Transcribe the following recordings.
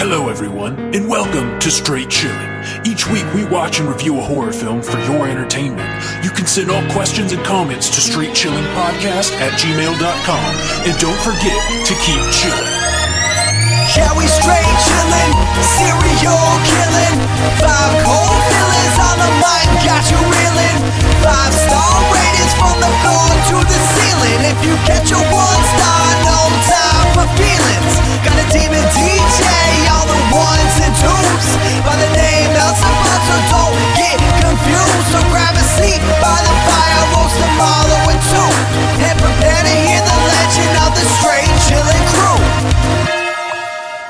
Hello everyone, and welcome to Straight Chilling. Each week we watch and review a horror film for your entertainment. You can send all questions and comments to straightchillingpodcast@gmail.com, and don't forget to keep chilling. Yeah, we straight chillin', serial killing. 5 cold feelings on the mind, got you reeling. 5-star ratings from the floor to the ceiling. If you get your 1 star, no time for feelings. Got a demon DJ, all the 1s and 2s. By the name Elzebub, so don't get confused. So grab a seat by the fire, roast them all in 2. And prepare to hear the legend of the Straight Chillin' crew.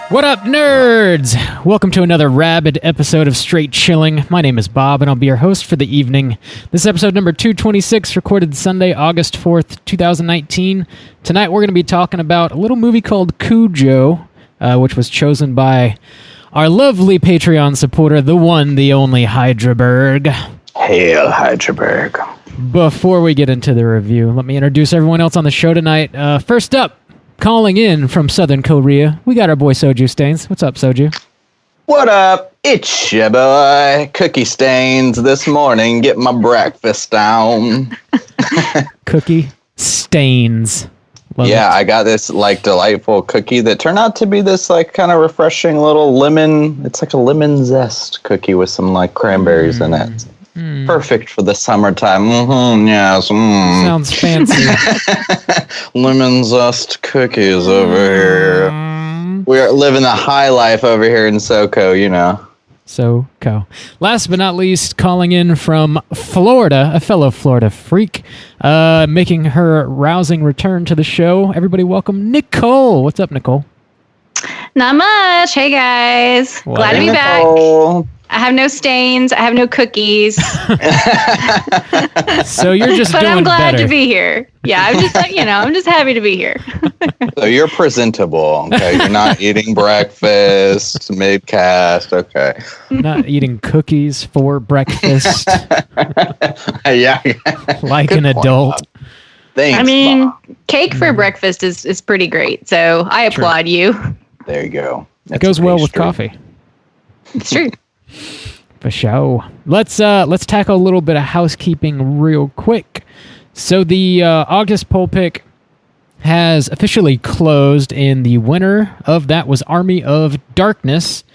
What up, nerds? Welcome to another rabid episode of Straight Chilling. My name is Bob, and I'll be your host for the evening. This is episode number 226, recorded Sunday, August 4th, 2019. Tonight, we're going to be talking about a little movie called Cujo, which was chosen by our lovely Patreon supporter, the one, the only Hydraberg. Hail, Hydraberg. Before we get into the review, let me introduce everyone else on the show tonight. First up, calling in from Southern Korea, we got our boy Soju Stains. What's up, Soju? What up? It's your boy, Cookie Stains, this morning. Get my breakfast down. Cookie Stains. Love yeah, it. I got this like delightful cookie that turned out to be this like kind of refreshing little lemon. It's like a lemon zest cookie with some like cranberries in it. Perfect for the summertime. Yes. Sounds fancy. Lemon zest cookies over here. We are living the high life over here in SoCo, you know. SoCo. Last but not least, calling in from Florida, a fellow Florida freak, making her rousing return to the show. Everybody welcome Nicole. What's up, Nicole? Not much. Hey, guys. What? Glad to be Nicole. back. I have no stains. I have no cookies. So you're just but doing I'm glad better. to be here. Yeah, I'm just like, I'm just happy to be here. So you're presentable, okay? You're not eating breakfast, mid-cast, okay. Not eating cookies for breakfast Yeah. like Good an point, adult. Bob. Thanks, I mean, Bob. cake for breakfast is pretty great. So I applaud you. There you go. It That's goes a well with pastry. coffee. It's true. For sure. Let's tackle a little bit of housekeeping real quick. So the August poll pick has officially closed, and the winner of that was Army of Darkness.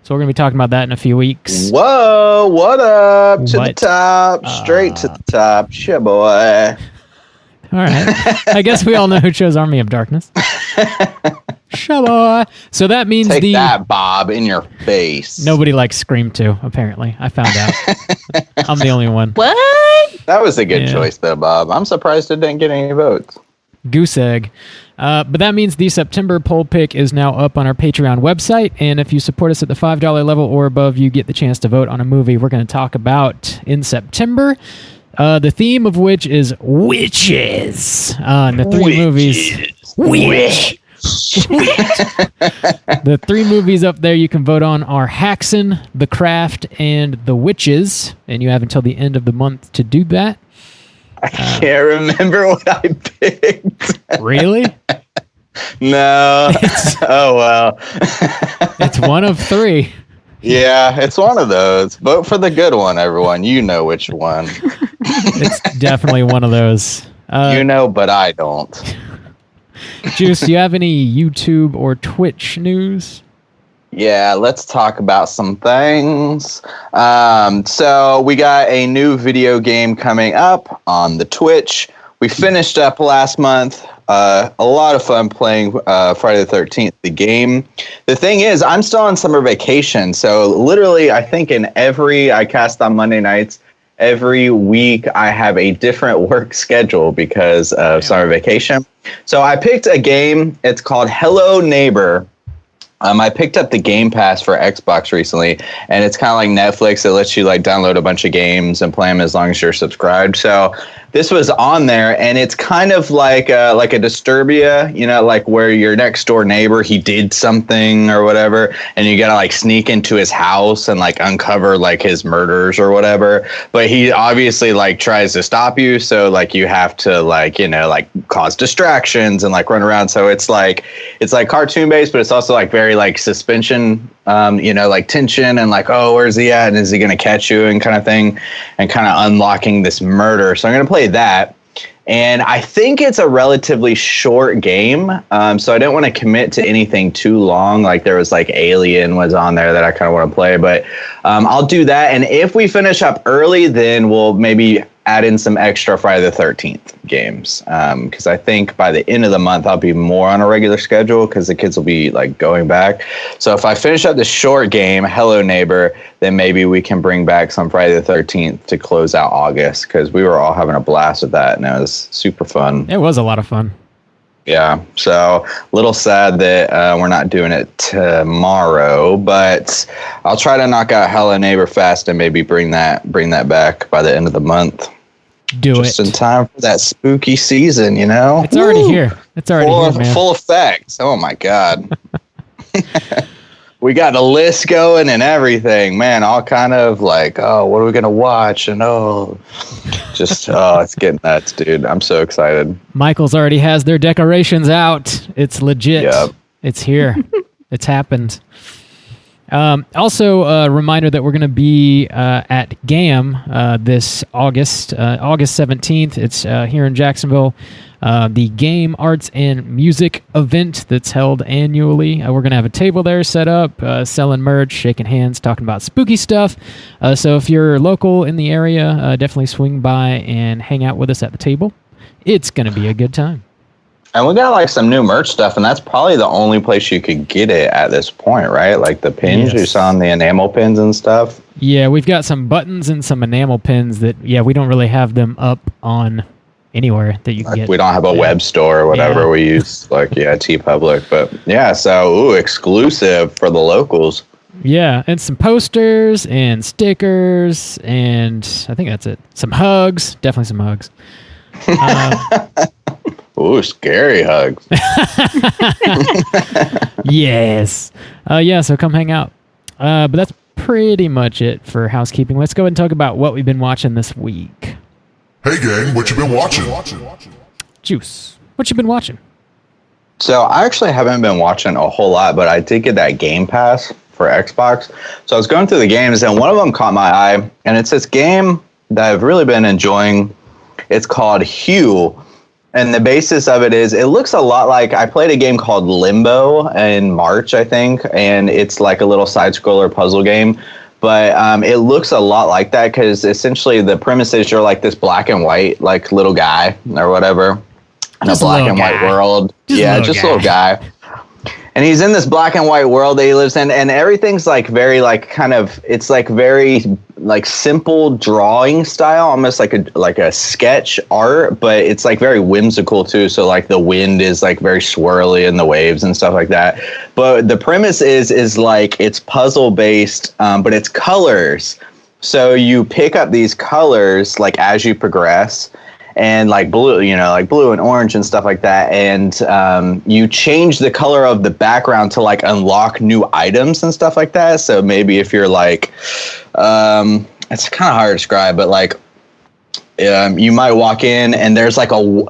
So we're going to be talking about that in a few weeks. Whoa, what up? To the What top, straight to the top. Shit, boy. All right. I guess we all know who chose Army of Darkness. Shabba. So that means Take that, Bob, in your face. nobody likes Scream 2, apparently. I found out. I'm the only one. What? That was a good Yeah. choice, though, Bob. I'm surprised it didn't get any votes. Goose egg. But that means the September poll pick is now up on our Patreon website, and if you support us at the $5 level or above, you get the chance to vote on a movie we're going to talk about in September. The theme of which is witches. And the three movies. Witch. The 3 movies up there you can vote on are Haxan, The Craft, and The Witches, and you have until the end of the month to do that. I can't remember what I picked. Really? No. Oh, well. It's one of 3. Yeah, it's one of those. Vote for the good one, everyone. You know which one. It's definitely one of those. You know, but I don't. Juice, do you have any YouTube or Twitch news? Yeah, let's talk about some things. So we got a new video game coming up on the Twitch. We finished up last month. A lot of fun playing Friday the 13th, the game. The thing is, I'm still on summer vacation. So literally, I think I cast on Monday nights. Every week, I have a different work schedule because of summer vacation. So I picked a game. It's called Hello Neighbor. I picked up the Game Pass for Xbox recently, and it's kind of like Netflix. It lets you like download a bunch of games and play them as long as you're subscribed. So this was on there, and it's kind of like a Disturbia, like where your next door neighbor, he did something or whatever, and you gotta like sneak into his house and like uncover like his murders or whatever. But he obviously like tries to stop you, so like you have to like cause distractions and like run around. So it's like cartoon based, but it's also like very very like suspension, like tension and like, oh, where's he at? And is he going to catch you and kind of thing, and kind of unlocking this murder. So I'm going to play that. And I think it's a relatively short game. So I don't want to commit to anything too long. Like there was like Alien was on there that I kind of want to play, but I'll do that. And if we finish up early, then we'll maybe add in some extra Friday the 13th games. Because I think by the end of the month, I'll be more on a regular schedule because the kids will be like going back. So if I finish up the short game, Hello Neighbor, then maybe we can bring back some Friday the 13th to close out August, because we were all having a blast with that and it was super fun. It was a lot of fun. Yeah, so a little sad that we're not doing it tomorrow, but I'll try to knock out Hello Neighbor fast and maybe bring that back by the end of the month. Just in time for that spooky season, It's already here. It's already here, man. Full effect. Oh my God. We got the list going and everything, man. All kind of like, oh, what are we gonna watch? And it's getting nuts, dude. I'm so excited. Michael's already has their decorations out. It's legit. Yep. It's here. It's happened. Also, a reminder that we're going to be at GAM this August 17th. It's here in Jacksonville. The Game Arts and Music event that's held annually. We're going to have a table there set up, selling merch, shaking hands, talking about spooky stuff. So if you're local in the area, definitely swing by and hang out with us at the table. It's going to be a good time. And we got like some new merch stuff, and that's probably the only place you could get it at this point, right? Like the pins you saw on the enamel pins and stuff. Yeah, we've got some buttons and some enamel pins that, we don't really have them up on anywhere that you can get. We don't have a web store or whatever. We use like, T-Public. But so exclusive for the locals. Yeah, and some posters and stickers, and I think that's it. Some hugs, definitely some hugs. Ooh, scary hugs. Yes. So come hang out. But that's pretty much it for housekeeping. Let's go ahead and talk about what we've been watching this week. Hey gang, what you been watching? Juice, what you been watching? So I actually haven't been watching a whole lot, but I did get that Game Pass for Xbox. So I was going through the games, and one of them caught my eye, and it's this game that I've really been enjoying. It's called Hue. And the basis of it is, it looks a lot like, I played a game called Limbo in March, I think, and it's like a little side-scroller puzzle game. But it looks a lot like that, because essentially the premise is you're like this black and white, like little guy or whatever, in a black and white world. Just a little guy. And he's in this black and white world that he lives in, and everything's like very like kind of, it's like very like simple drawing style, almost like a sketch art, but it's like very whimsical too. So like the wind is like very swirly and the waves and stuff like that. But the premise is like it's puzzle based, but it's colors. So you pick up these colors like as you progress. And like blue, like blue and orange and stuff like that. And you change the color of the background to like unlock new items and stuff like that. So maybe if you're like, it's kind of hard to describe, but like you might walk in and there's like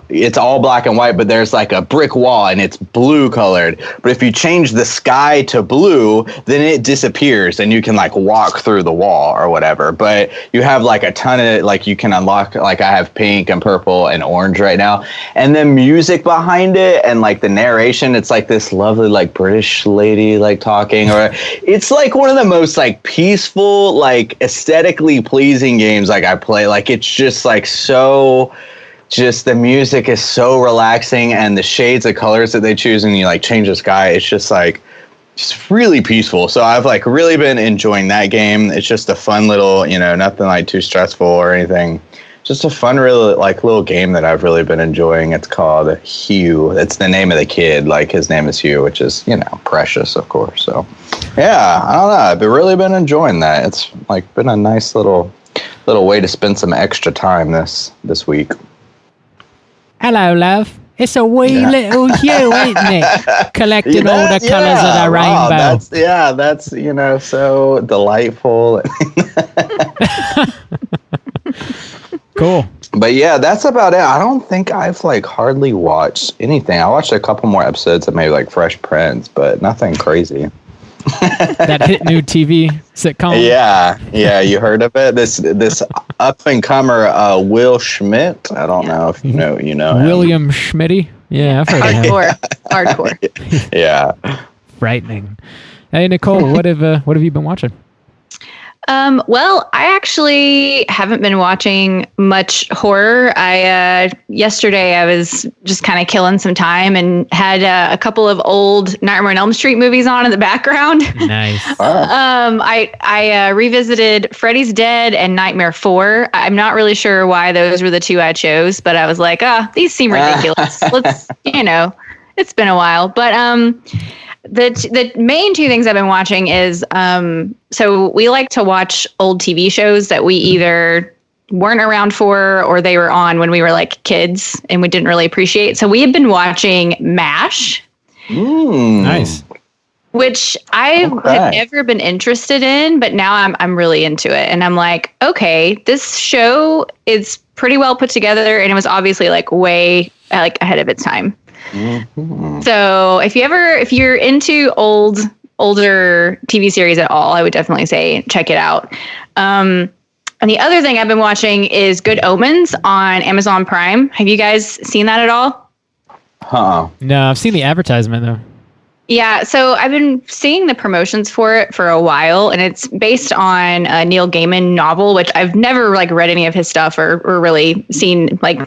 it's all black and white, but there's like a brick wall and it's blue colored. But if you change the sky to blue, then it disappears and you can like walk through the wall or whatever. But you have like a ton of like, you can unlock, like I have pink and purple and orange right now. And then music behind it and like the narration, it's like this lovely like British lady like talking, or it's like one of the most like peaceful, like aesthetically pleasing games like I play. Like it's just like so, just the music is so relaxing, and the shades of colors that they choose, and you like change the sky, it's just like just really peaceful. So I've like really been enjoying that game. It's just a fun little, nothing like too stressful or anything, just a fun really like little game that I've really been enjoying. It's called Hugh. It's the name of the kid, like his name is Hugh, which is precious, of course. So yeah, I don't know, I've really been enjoying that. It's like been a nice little way to spend some extra time this week. Hello, love. It's a wee little Hugh, isn't it? Collecting all the colours of the rainbow. That's so delightful. Cool. But yeah, that's about it. I don't think I've like hardly watched anything. I watched a couple more episodes of maybe like Fresh Prince, but nothing crazy. That hit new TV sitcom. Yeah, you heard of it? This up and comer Will Schmidt. I don't know if you know him. William Schmitty. Yeah, I've heard of him. Hardcore. Yeah. Frightening. Hey Nicole, what have you been watching? Well, I actually haven't been watching much horror. Yesterday I was just kind of killing some time and had a couple of old Nightmare on Elm Street movies on in the background. Nice. I revisited Freddy's Dead and Nightmare 4. I'm not really sure why those were the two I chose, but I was like, these seem ridiculous. Let's, it's been a while, but the main two things I've been watching is so we like to watch old TV shows that we either weren't around for or they were on when we were like kids and we didn't really appreciate. So we have been watching MASH. Nice. Which I have never been interested in, but now I'm really into it. And I'm like, okay, this show is pretty well put together and it was obviously like way like ahead of its time. Mm-hmm. So if you're into older TV series at all, I would definitely say check it out. And the other thing I've been watching is Good Omens on Amazon Prime. Have you guys seen that at all? No, I've seen the advertisement though. Yeah, so I've been seeing the promotions for it for a while, and it's based on a Neil Gaiman novel, which I've never like read any of his stuff or really seen like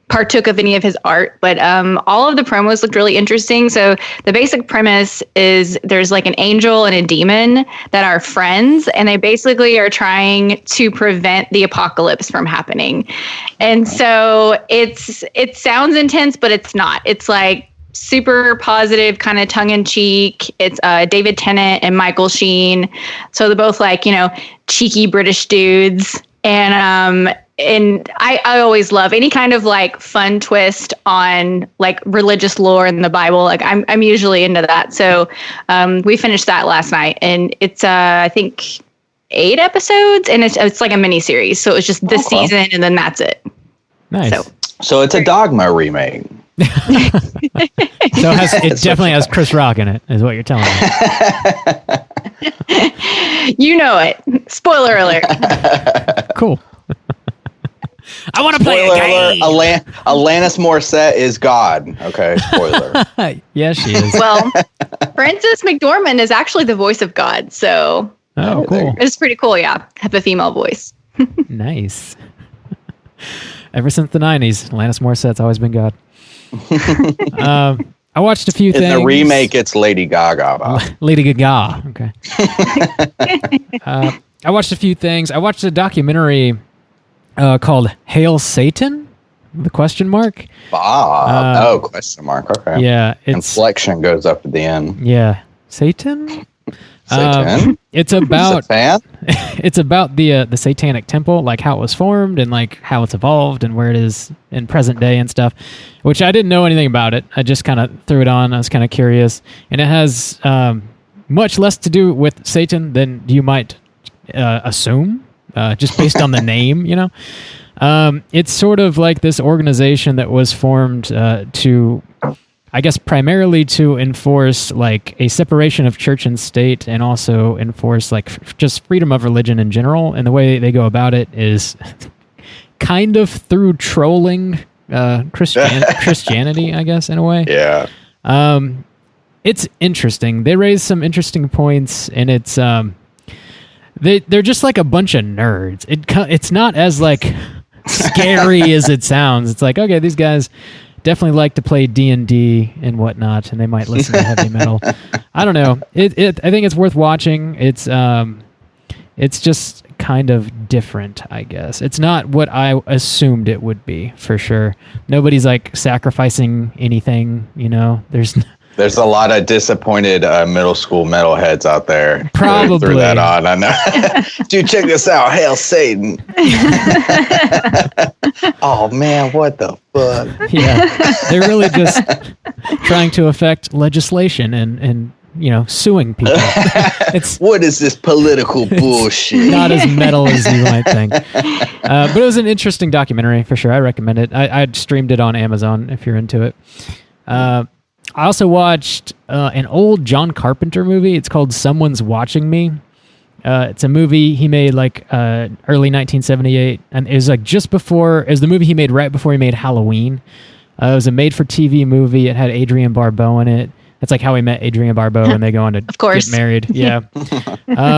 partook of any of his art, but all of the promos looked really interesting. So the basic premise is there's like an angel and a demon that are friends, and they basically are trying to prevent the apocalypse from happening. And so it sounds intense, but it's not. It's like super positive, kind of tongue-in-cheek. It's David Tennant and Michael Sheen. So they're both like, cheeky British dudes. And I always love any kind of like fun twist on like religious lore in the Bible. Like I'm usually into that. So we finished that last night, and it's I think 8 episodes, and it's like a mini series. So it's just this season, and then that's it. Nice. So it's a Dogma remake. So it definitely has Chris Rock in it, is what you're telling me. You know it. Spoiler alert. Cool. I want to play a game. Alanis Morissette is God. Okay, spoiler. Yeah, she is. Well, Frances McDormand is actually the voice of God, so cool. It's pretty cool. Yeah, have a female voice. Nice. Ever since the 90s, Alanis Morissette's always been God. I watched a few things. In the remake, it's Lady Gaga. Bob. Lady Gaga. Okay. I watched a few things. I watched a documentary called "Hail Satan?" The question mark. Bob. Question mark. Okay. Yeah. Inflection goes up at the end. Yeah. Satan? Satan? It's about fan? It's about the Satanic Temple, like how it was formed and like how it's evolved and where it is in present day and stuff, which I didn't know anything about it. I just kind of threw it on. I was kind of curious, and it has much less to do with Satan than you might assume, just based on the name. It's sort of like this organization that was formed to, I guess, primarily to enforce like a separation of church and state, and also enforce like just freedom of religion in general. And the way they go about it is kind of through trolling Christianity, I guess, in a way. Yeah. It's interesting. They raise some interesting points, and it's they're just like a bunch of nerds. It's not as like scary as it sounds. It's like, okay, these guys definitely like to play D&D and whatnot, and they might listen to heavy metal. I don't know. I think it's worth watching. It's just kind of different, I guess. It's not what I assumed it would be, for sure. Nobody's like sacrificing anything, There's a lot of disappointed middle school metalheads out there. Probably. Threw that on. I know. Dude, check this out. Hail Satan. Oh, man, what the fuck? Yeah. They're really just trying to affect legislation and suing people. It's What is this political bullshit? not as metal as you might think. But it was an interesting documentary for sure. I recommend it. I streamed it on Amazon if you're into it. I also watched an old John Carpenter movie. It's called Someone's Watching Me. It's a movie he made early 1978, and it was it was the movie he made right before he made Halloween. It was a made-for-TV movie. It had Adrienne Barbeau in it. That's like how we met Adrienne Barbeau and they go on to get married. Yeah.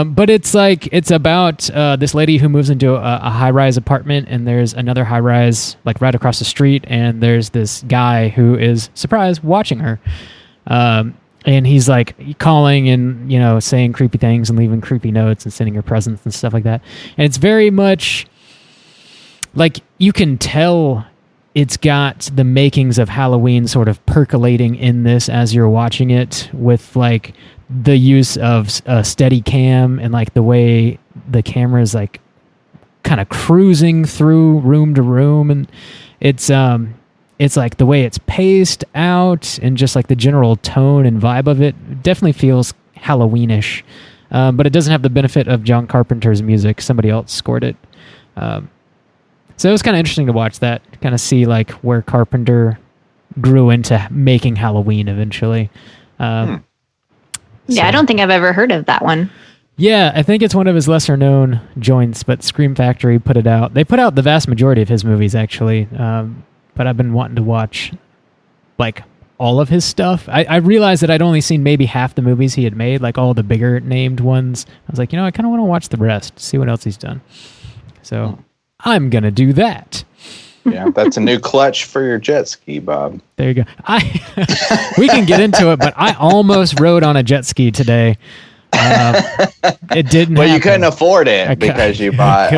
But it's about this lady who moves into a high-rise apartment, and there's another high-rise right across the street, and there's this guy who is, surprise, watching her. And he's calling and, saying creepy things and leaving creepy notes and sending her presents and stuff like that. And it's very much you can tell it's got the makings of Halloween sort of percolating in this as you're watching it, with the use of a steady cam and the way the camera is kind of cruising through room to room, and it's the way it's paced out and just the general tone and vibe of it definitely feels Halloweenish, but it doesn't have the benefit of John Carpenter's music. Somebody else scored it. So it was kind of interesting to watch that, kind of see where Carpenter grew into making Halloween eventually. Yeah, I don't think I've ever heard of that one. Yeah, I think it's one of his lesser known joints, but Scream Factory put it out. They put out the vast majority of his movies actually, but I've been wanting to watch all of his stuff. I realized that I'd only seen maybe half the movies he had made, all the bigger named ones. I was I kind of want to watch the rest, see what else he's done. So I'm going to do that. Yeah, that's a new clutch for your jet ski, Bob. There you go. We can get into it, but I almost rode on a jet ski today. It didn't Well, happen. you couldn't afford it because you bought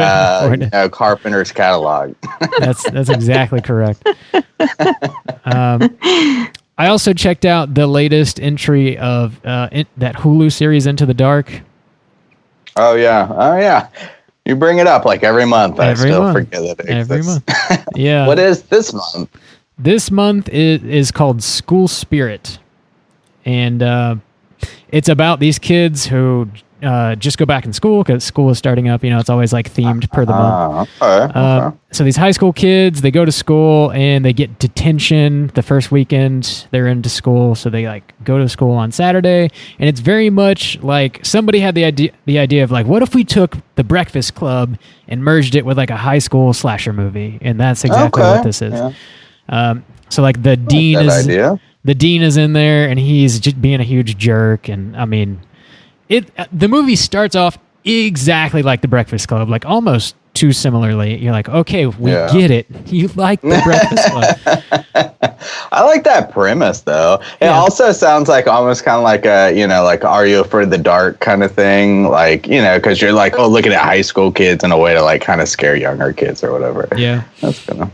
Carpenter's catalog. That's exactly correct. I also checked out the latest entry of that Hulu series, Into the Dark. Oh, yeah. You bring it up every month. I still forget that it exists. Every month. Yeah. What is this month? This month is called School Spirit. And it's about these kids who just go back in school because school is starting up. It's always themed per the month. Okay. So these high school kids, they go to school and they get detention the first weekend they're into school. So they go to school on Saturday, and it's very much somebody had the idea of what if we took The Breakfast Club and merged it with a high school slasher movie, and that's exactly what this is. Yeah. So the dean is in there, and he's just being a huge jerk, and I mean, the movie starts off exactly like The Breakfast Club, almost too similarly. You're okay, we get it. You like The Breakfast Club. I like that premise, though. It also sounds almost kind of a, Are You Afraid of the Dark kind of thing. Because you're looking at high school kids in a way to kind of scare younger kids or whatever. Yeah. That's kind of...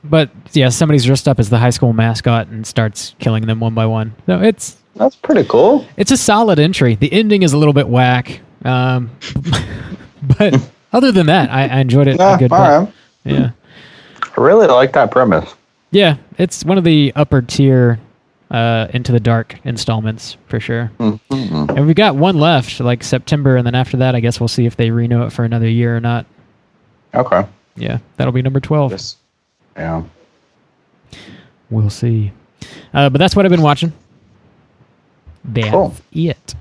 But yeah, somebody's dressed up as the high school mascot and starts killing them one by one. So that's pretty cool. It's a solid entry. The ending is a little bit whack, but other than that, I enjoyed it a good bit. Right. Yeah, I really like that premise. Yeah, it's one of the upper tier Into the Dark installments for sure. Mm-hmm. And we've got one left, September, and then after that, I guess we'll see if they renew it for another year or not. Okay. Yeah, that'll be number 12. Yeah. We'll see. But that's what I've been watching. That's it.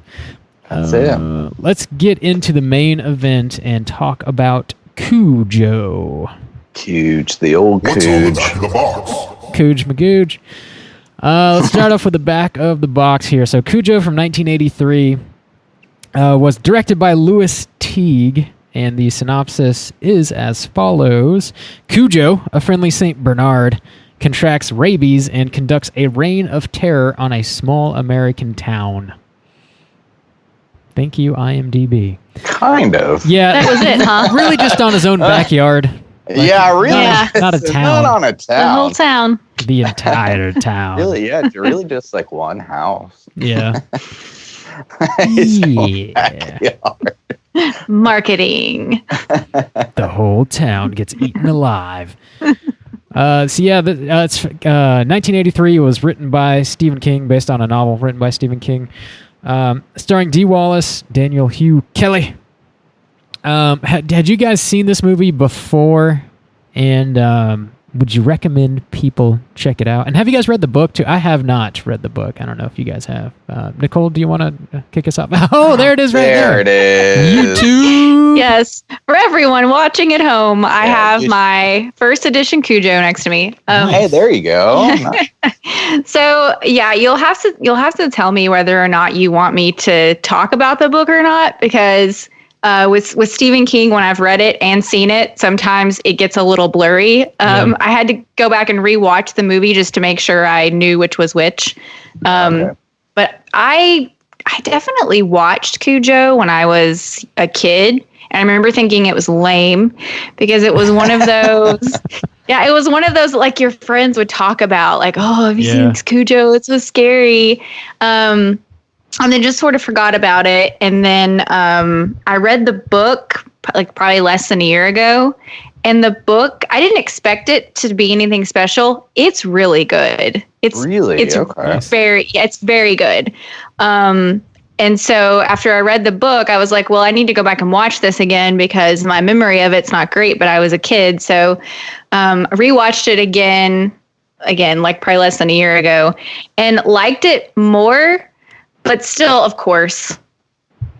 That's it. Let's get into the main event and talk about Cujo. Cooge, the old What's on the Cooge. back of the box? Cooge Magooge. Let's start off with the back of the box here. So Cujo from 1983 was directed by Louis Teague, and the synopsis is as follows. Cujo, a friendly St. Bernard, contracts rabies and conducts a reign of terror on a small American town. Thank you, IMDb. Kind of. Yeah. That was it, huh? Really just on his own backyard. Really. Yeah. Not a town. Not on a town. The whole town. The entire town. Really, yeah. It's really just one house. Yeah. His whole Yeah. backyard. Marketing. The whole town gets eaten alive. It's 1983. It was written by Stephen King, based on a novel written by Stephen King. Starring Dee Wallace, Daniel Hugh Kelly. Had you guys seen this movie before? And would you recommend people check it out? And have you guys read the book too? I have not read the book. I don't know if you guys have. Nicole, do you want to kick us off? Oh, there it is right there. There it is. YouTube. Yes, for everyone watching at home, I have my first edition Cujo next to me. Hey, there you go. So yeah, you'll have to tell me whether or not you want me to talk about the book or not, because with Stephen King, when I've read it and seen it, sometimes it gets a little blurry. I had to go back and rewatch the movie just to make sure I knew which was which. But I definitely watched Cujo when I was a kid. And I remember thinking it was lame because it was one of those. Yeah, it was one of those like your friends would talk about, like, oh, have you seen Cujo? It's so scary. And then just sort of forgot about it. And then I read the book like probably less than a year ago. And the book, I didn't expect it to be anything special. It's really good. It's very good. And so after I read the book, I was like, well, I need to go back and watch this again because my memory of it's not great, but I was a kid. So I rewatched it again, like probably less than a year ago, and liked it more, but still, of course,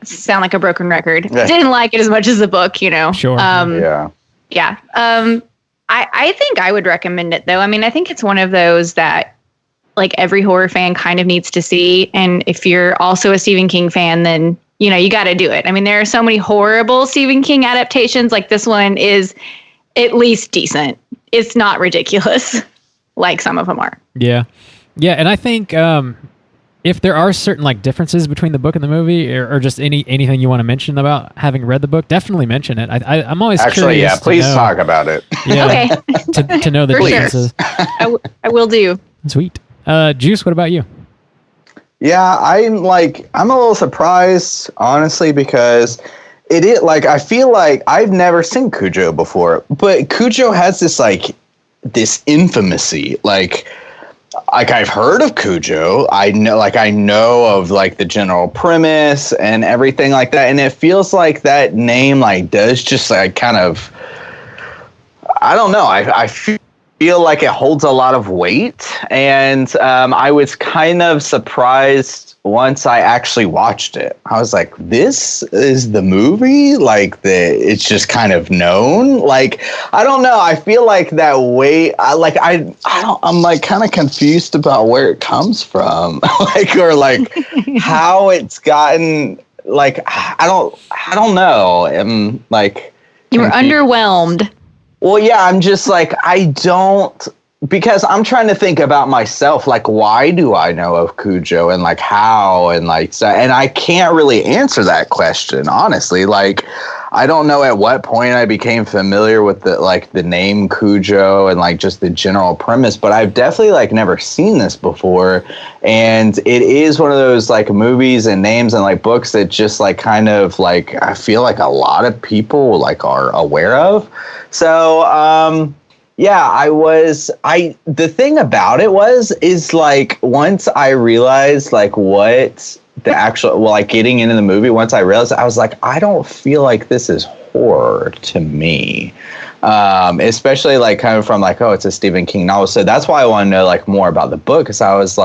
sound like a broken record. Didn't like it as much as the book, you know. Sure. Yeah. I think I would recommend it, though. I mean, I think it's one of those that like every horror fan kind of needs to see. And if you're also a Stephen King fan, then, you know, you got to do it. I mean, there are so many horrible Stephen King adaptations. Like this one is at least decent. It's not ridiculous like some of them are. Yeah. Yeah. And I think if there are certain like differences between the book and the movie or just anything you want to mention about having read the book, definitely mention it. I'm always curious. Please talk about it. Yeah, okay. to know the differences. Sure. I will do. Sweet. Juice, what about you? Yeah, I'm a little surprised, honestly, because I feel like I've never seen Cujo before, but Cujo has this infamousy, like I've heard of Cujo. I know of like the general premise and everything like that. And it feels like that name does just kind of, I don't know. I feel like it holds a lot of weight. And I was kind of surprised once I actually watched it. I was like, this is the movie? It's just kind of known? I don't know. I feel like that weight, I'm kind of confused about where it comes from. How it's gotten, I don't know. I'm you were underwhelmed. Well, yeah, I'm just because I'm trying to think about myself, why do I know of Cujo and how and and I can't really answer that question, honestly. I don't know at what point I became familiar with the name Cujo and just the general premise, but I've definitely never seen this before. And it is one of those movies and names and books that just kind of I feel like a lot of people are aware of. So, yeah, the thing about it is once I realized what the actual, getting into the movie, once I realized, I was I don't feel like this is horror to me. Especially coming from oh, it's a Stephen King novel. So that's why I want to know more about the book. Cause I was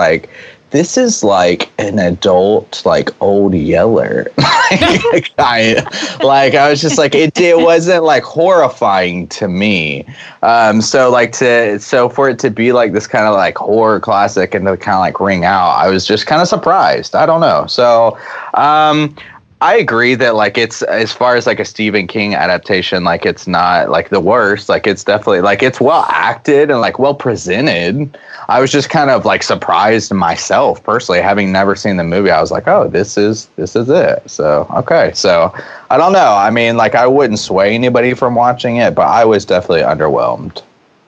this is an adult, old Yeller. I was just it wasn't horrifying to me. So for it to be this kind of horror classic and to kind of ring out, I was just kind of surprised. I don't know. So, I agree that it's as far as a Stephen King adaptation, it's not the worst. It's definitely it's well acted and well presented. I was just kind of surprised myself personally, having never seen the movie. I was oh, this is it. So okay, so I don't know. I mean, I wouldn't sway anybody from watching it, but I was definitely underwhelmed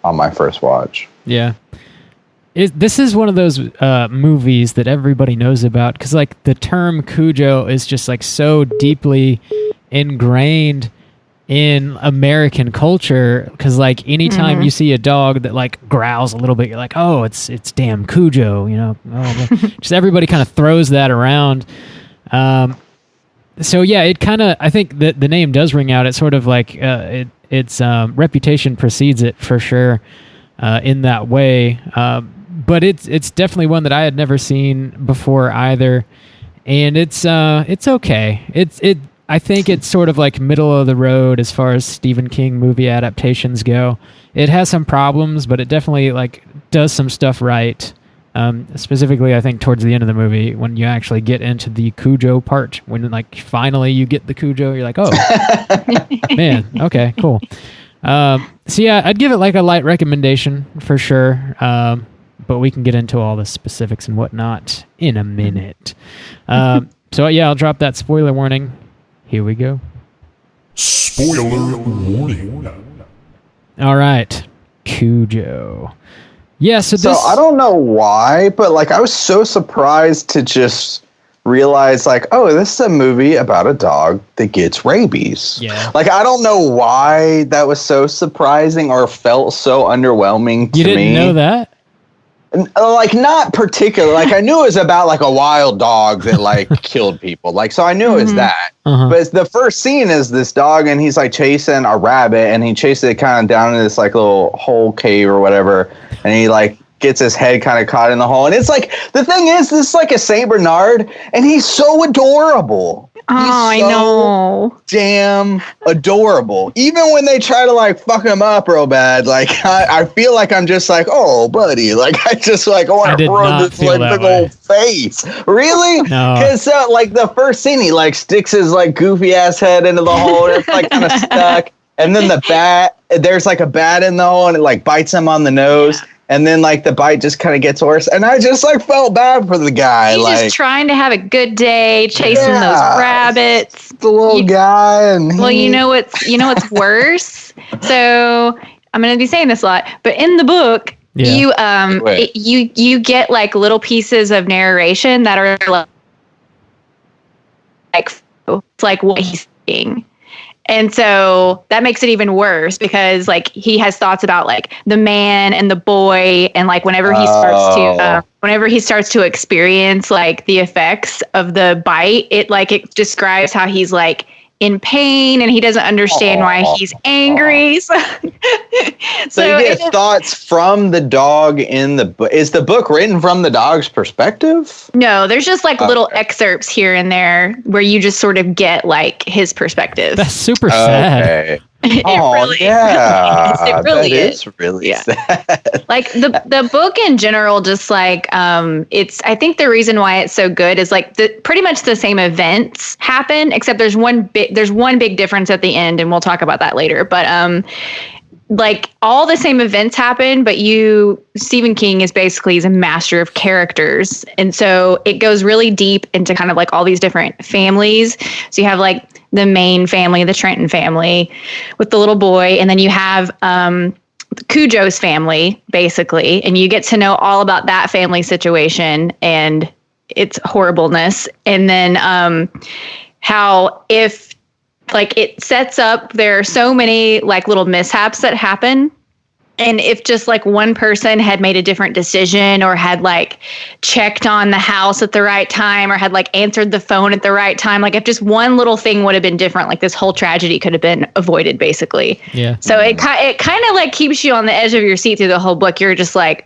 on my first watch. Yeah. This is one of those movies that everybody knows about because the term Cujo is just so deeply ingrained in American culture because anytime you see a dog that growls a little bit, you're oh, it's damn Cujo, you know. Oh, just everybody kind of throws that around. So yeah, it kind of, I think that the name does ring out. It's sort of like its reputation precedes it for sure in that way. But it's definitely one that I had never seen before either, and it's okay. I think it's sort of like middle of the road as far as Stephen King movie adaptations go. It has some problems, but it definitely like does some stuff right. Specifically, I think towards the end of the movie, when you actually get into the Cujo part, when like finally you get the Cujo, you're like, oh, man, okay, cool. So yeah, I'd give it like a light recommendation for sure. But we can get into all the specifics and whatnot in a minute. So yeah, I'll drop that spoiler warning. Here we go. Spoiler warning. All right, Cujo. Yeah, so I don't know why, but like I was so surprised to just realize like, oh, this is a movie about a dog that gets rabies. Yeah. Like I don't know why that was so surprising or felt so underwhelming to me. You didn't know that? Like not particular. Like I knew it was about like a wild dog that like killed people. Like so I knew it was that. Uh-huh. But the first scene is this dog and he's like chasing a rabbit and he chases it kind of down in this like little hole cave or whatever. And he like gets his head kind of caught in the hole. And it's like the thing is this is like a Saint Bernard and he's so adorable. Oh, I know. Damn adorable. Even when they try to like fuck him up real bad, like I feel like I'm just like, oh, buddy, like I just like want to run this like big old face. Really? No. Because like the first scene, he like sticks his like goofy ass head into the hole and it's like kind of stuck. And then the bat, there's like a bat in the hole and it like bites him on the nose. Yeah. And then, like, the bite just kind of gets worse. And I just, like, felt bad for the guy. He's like, just trying to have a good day, chasing those rabbits. The little guy. And well, you know what's worse? So, I'm going to be saying this a lot. But in the book, you get, like, little pieces of narration that are, like what he's saying. And so that makes it even worse because like he has thoughts about like the man and the boy and like whenever he starts to experience like the effects of the bite, it describes how he's like in pain and he doesn't understand why he's angry. So you get thoughts from the dog in the book. Is the book written from the dog's perspective? No, there's just like little excerpts here and there where you just sort of get like his perspective. That's super sad. Okay. It really is really sad. Like the book in general, just like I think the reason why it's so good is like pretty much the same events happen, except there's one big difference at the end, and we'll talk about that later. But like all the same events happen, but Stephen King is basically a master of characters, and so it goes really deep into kind of like all these different families. So you have like the main family, the Trenton family with the little boy. And then you have Cujo's family, basically. And you get to know all about that family situation and its horribleness. And then how if like it sets up, there are so many like little mishaps that happen. And if just like one person had made a different decision or had like checked on the house at the right time or had like answered the phone at the right time, like if just one little thing would have been different, like this whole tragedy could have been avoided basically. Yeah. So it kind of like keeps you on the edge of your seat through the whole book. You're just like,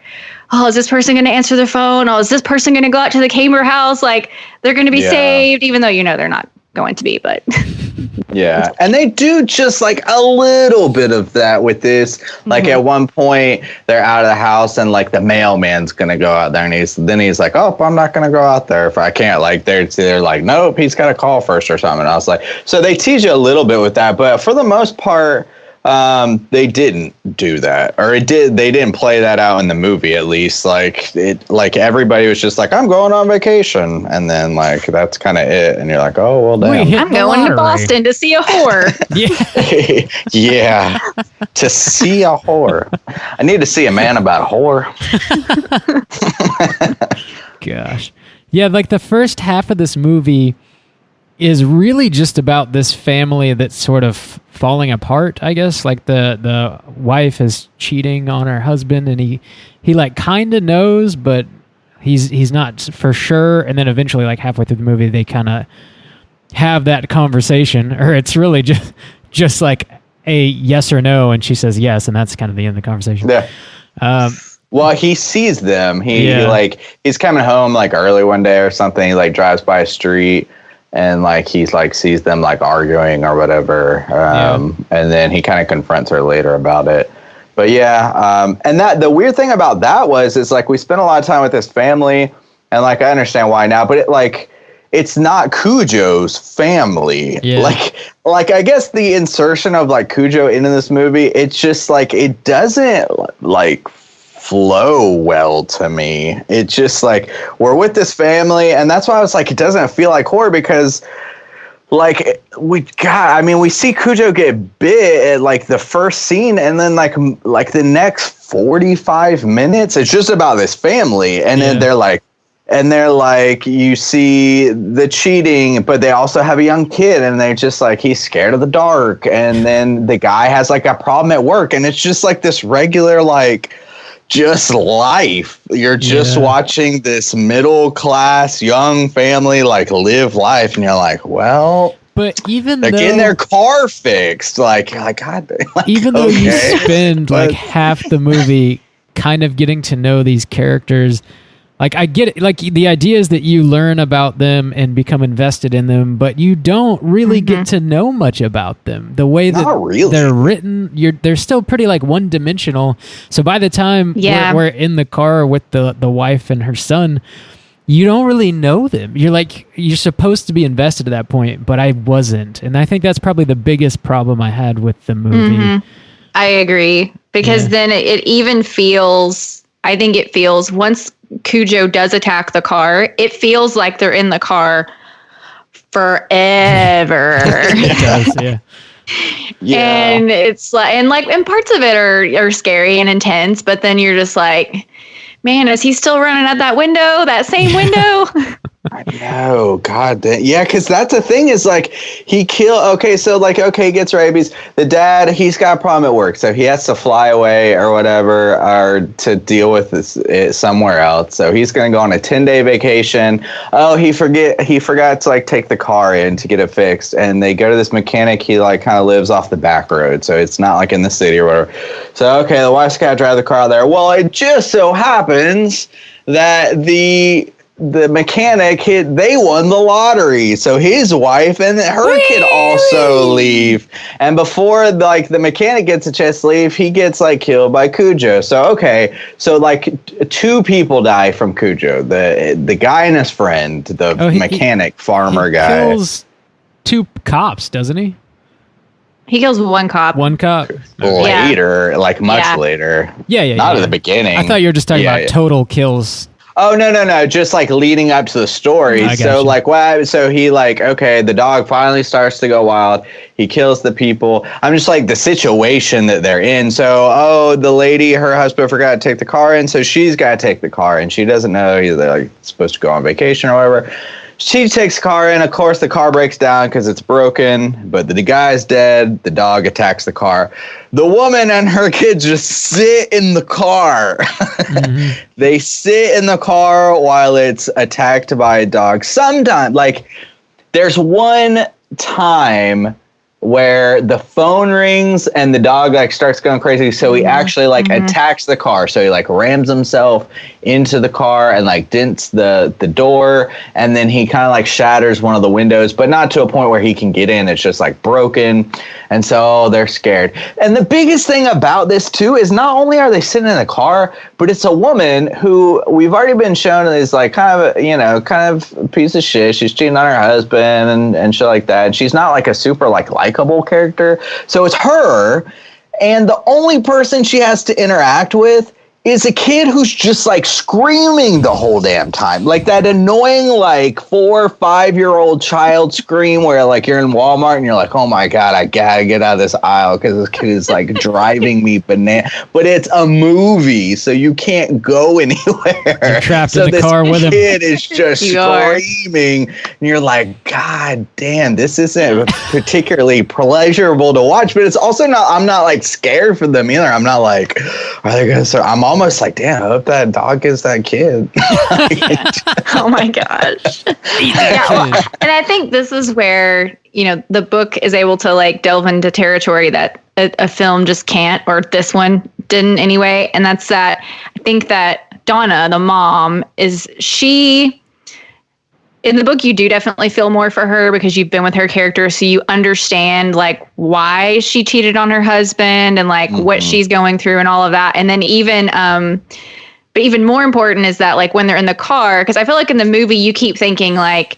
oh, is this person going to answer their phone? Oh, is this person going to go out to the Camer house? Like they're going to be saved, even though, you know, they're not going to be, but yeah. And they do just like a little bit of that with this. Like at one point they're out of the house and like the mailman's gonna go out there and he's like, oh, I'm not gonna go out there if I can't. Like they're like, nope, he's gotta call first or something. And I was like, so they tease you a little bit with that, but for the most part they didn't do that, or they didn't play that out in the movie, at least. Like everybody was just like, I'm going on vacation, and then like that's kind of it, and you're like, oh well, damn. I'm going to Boston to see a whore. Yeah, to see a whore. I need to see a man about a whore. Gosh, yeah, like the first half of this movie is really just about this family that's sort of falling apart, I guess. Like the wife is cheating on her husband and he like kind of knows, but he's not for sure. And then eventually, like halfway through the movie, they kind of have that conversation, or it's really just like a yes or no, and she says yes, and that's kind of the end of the conversation. Yeah. Well, he sees them. He's coming home like early one day or something. He like drives by a street and like he's like sees them like arguing or whatever. And then he kind of confronts her later about it. But yeah, and that the weird thing about that is like we spent a lot of time with this family, and like I understand why now, but it's not Cujo's family. Yeah. Like I guess the insertion of like Cujo into this movie, it's just like it doesn't like flow well to me. It's just like we're with this family, and that's why I was like it doesn't feel like horror, because like we see Cujo get bit at like the first scene, and then like the next 45 minutes it's just about this family, and then they're like you see the cheating, but they also have a young kid, and they're just like he's scared of the dark, and then the guy has like a problem at work, and it's just like this regular like just life. You're just watching this middle class young family like live life, and you're like, well, but even they're getting their car fixed, like God, like, even though you spend like half the movie kind of getting to know these characters. Like, I get it. Like, the idea is that you learn about them and become invested in them, but you don't really get to know much about them. The way that they're written, they're still pretty, like, one-dimensional. So by the time we're in the car with the wife and her son, you don't really know them. You're supposed to be invested at that point, but I wasn't. And I think that's probably the biggest problem I had with the movie. I agree. Because then it even feels, I think it feels, once Cujo does attack the car, it feels like they're in the car forever. It does, yeah. And it's like, and parts of it are scary and intense, but then you're just like, man, is he still running at that window, that same window? I know, God damn. Yeah, because that's the thing is like he gets rabies. The dad, he's got a problem at work, so he has to fly away or whatever, or to deal with it somewhere else. So he's going to go on a 10-day vacation. Oh, he forgot to like take the car in to get it fixed, and they go to this mechanic. He like kind of lives off the back road, so it's not like in the city or whatever. So okay, the wife's got to drive the car there. Well, it just so happens that the mechanic they won the lottery, so his wife and her kid also leave, and before like the mechanic gets a chance to leave, he gets like killed by Cujo. So like two people die from Cujo, the guy and his friend, the mechanic farmer guy kills two cops, doesn't he? He kills one cop. Later, like much later. Not at the beginning. I thought you were just talking about total kills. Oh, no. Just like leading up to the story. So like, so he like, okay, the dog finally starts to go wild. He kills the people. I'm just like the situation that they're in. So, the lady, her husband forgot to take the car in. So she's got to take the car in. She doesn't know they're like supposed to go on vacation or whatever. She takes the car in. Of course, the car breaks down because it's broken, but the guy's dead. The dog attacks the car. The woman and her kids just sit in the car. They sit in the car while it's attacked by a dog. Sometimes, like, there's one time where the phone rings and the dog like starts going crazy, so he actually like attacks the car. So he like rams himself into the car and like dents the door, and then he kind of like shatters one of the windows, but not to a point where he can get in. It's just like broken, and so they're scared. And the biggest thing about this too is not only are they sitting in the car, but it's a woman who we've already been shown is like kind of a piece of shit. She's cheating on her husband and shit like that. And she's not like a super like likable character. So it's her, and the only person she has to interact with is a kid who's just like screaming the whole damn time. Like that annoying like 4 or 5-year-old child scream where like you're in Walmart and you're like, oh my God, I gotta get out of this aisle because this kid is like driving me banana. But it's a movie, so you can't go anywhere. You're trapped in the car with him. Kid is just screaming, and you're like, God damn, this isn't particularly pleasurable to watch. But it's also not. I'm not like scared for them either. I'm not like, are they gonna start? I'm almost like, damn, I hope that dog gets that kid. Oh my gosh. Yeah, well, and I think this is where, the book is able to like delve into territory that a film just can't, or this one didn't anyway. And that's that I think that Donna, the mom, in the book, you do definitely feel more for her because you've been with her character. So you understand like why she cheated on her husband and like what she's going through and all of that. And then but even more important is that like when they're in the car, because I feel like in the movie, you keep thinking like,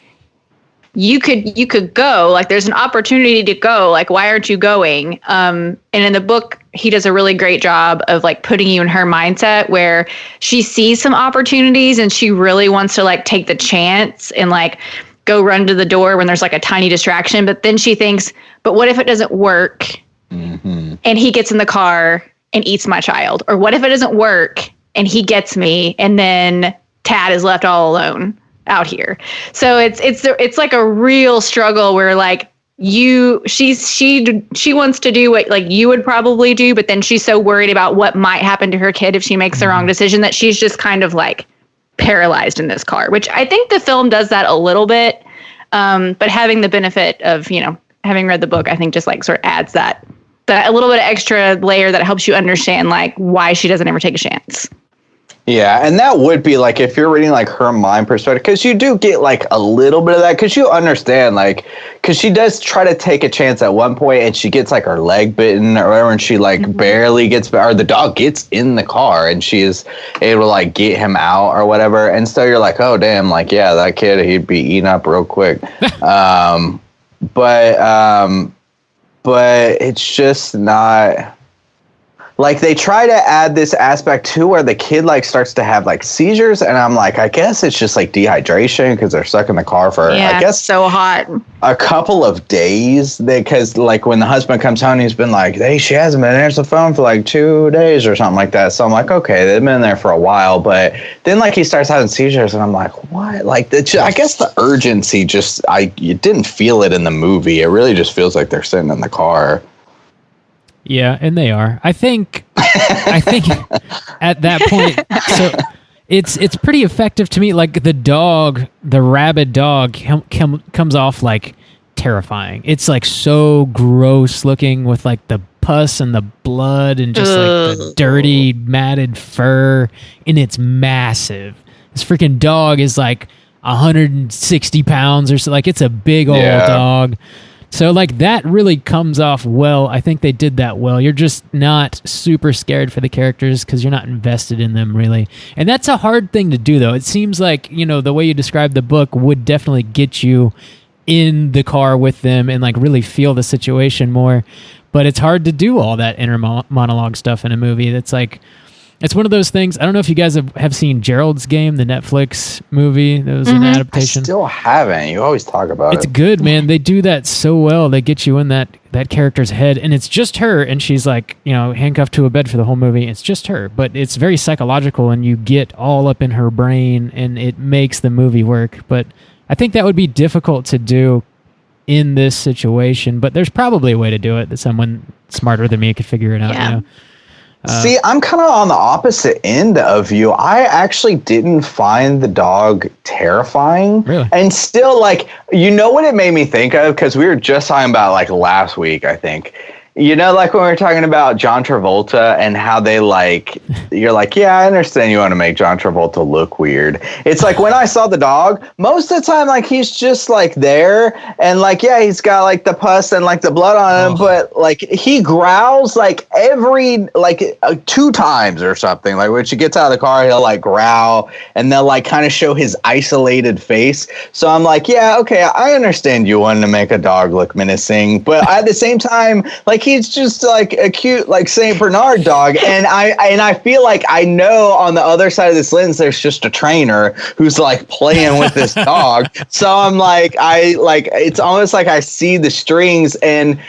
you could go, like there's an opportunity to go, like why aren't you going? And in the book he does a really great job of like putting you in her mindset where she sees some opportunities and she really wants to like take the chance and like go run to the door when there's like a tiny distraction, but then she thinks, but what if it doesn't work and he gets in the car and eats my child? Or what if it doesn't work and he gets me and then Tad is left all alone out here? So it's like a real struggle where like she wants to do what like you would probably do, but then she's so worried about what might happen to her kid if she makes the wrong decision that she's just kind of like paralyzed in this car, which I think the film does that a little bit. But having the benefit of, having read the book, I think just like sort of adds that a little bit of extra layer that helps you understand like why she doesn't ever take a chance. Yeah, and that would be like if you're reading like her mind perspective, because you do get like a little bit of that, because you understand like, because she does try to take a chance at one point and she gets like her leg bitten or whatever, and she like barely gets, or the dog gets in the car and she is able to like get him out or whatever, and so you're like, oh damn, like yeah, that kid, he'd be eaten up real quick. But it's just not. Like they try to add this aspect too where the kid like starts to have like seizures, and I'm like, I guess it's just like dehydration because they're stuck in the car for I guess so hot a couple of days. Because like when the husband comes home, he's been like, hey, she hasn't been answering the phone for like 2 days or something like that. So I'm like, okay, they've been there for a while, but then like he starts having seizures, and I'm like, what? Like I guess the urgency you didn't feel it in the movie. It really just feels like they're sitting in the car. Yeah, and they are. I think at that point, so it's pretty effective to me. Like the rabid dog comes off like terrifying. It's like so gross looking with like the pus and the blood and just like the dirty matted fur, and it's massive. This freaking dog is like 160 pounds or so. Like it's a big old dog. So, like, that really comes off well. I think they did that well. You're just not super scared for the characters because you're not invested in them, really. And that's a hard thing to do, though. It seems like, the way you described the book would definitely get you in the car with them and, like, really feel the situation more. But it's hard to do all that inner monologue stuff in a movie. That's like... It's one of those things. I don't know if you guys have seen Gerald's Game, the Netflix movie. That was an adaptation. I still haven't. You always talk about it. It's good, man. They do that so well. They get you in that character's head, and it's just her, and she's like, handcuffed to a bed for the whole movie. It's just her, but it's very psychological, and you get all up in her brain, and it makes the movie work. But I think that would be difficult to do in this situation, but there's probably a way to do it that someone smarter than me could figure it out. Yeah. See, I'm kind of on the opposite end of you. I actually didn't find the dog terrifying. Really? And still, like, what it made me think of? Because we were just talking about, like, last week, I think. Like when we were talking about John Travolta and how they like, you're like, yeah, I understand you want to make John Travolta look weird. It's like when I saw the dog, most of the time, like he's just like there and like, yeah, he's got like the pus and like the blood on him, but like he growls like every, like 2 times or something. Like when she gets out of the car, he'll like growl and they'll like kind of show his isolated face. So I'm like, yeah, okay, I understand you wanting to make a dog look menacing, but at the same time, like, he's just like a cute like Saint Bernard dog, and I feel like I know on the other side of this lens there's just a trainer who's like playing with this dog. So I'm like, it's almost like I see the strings, and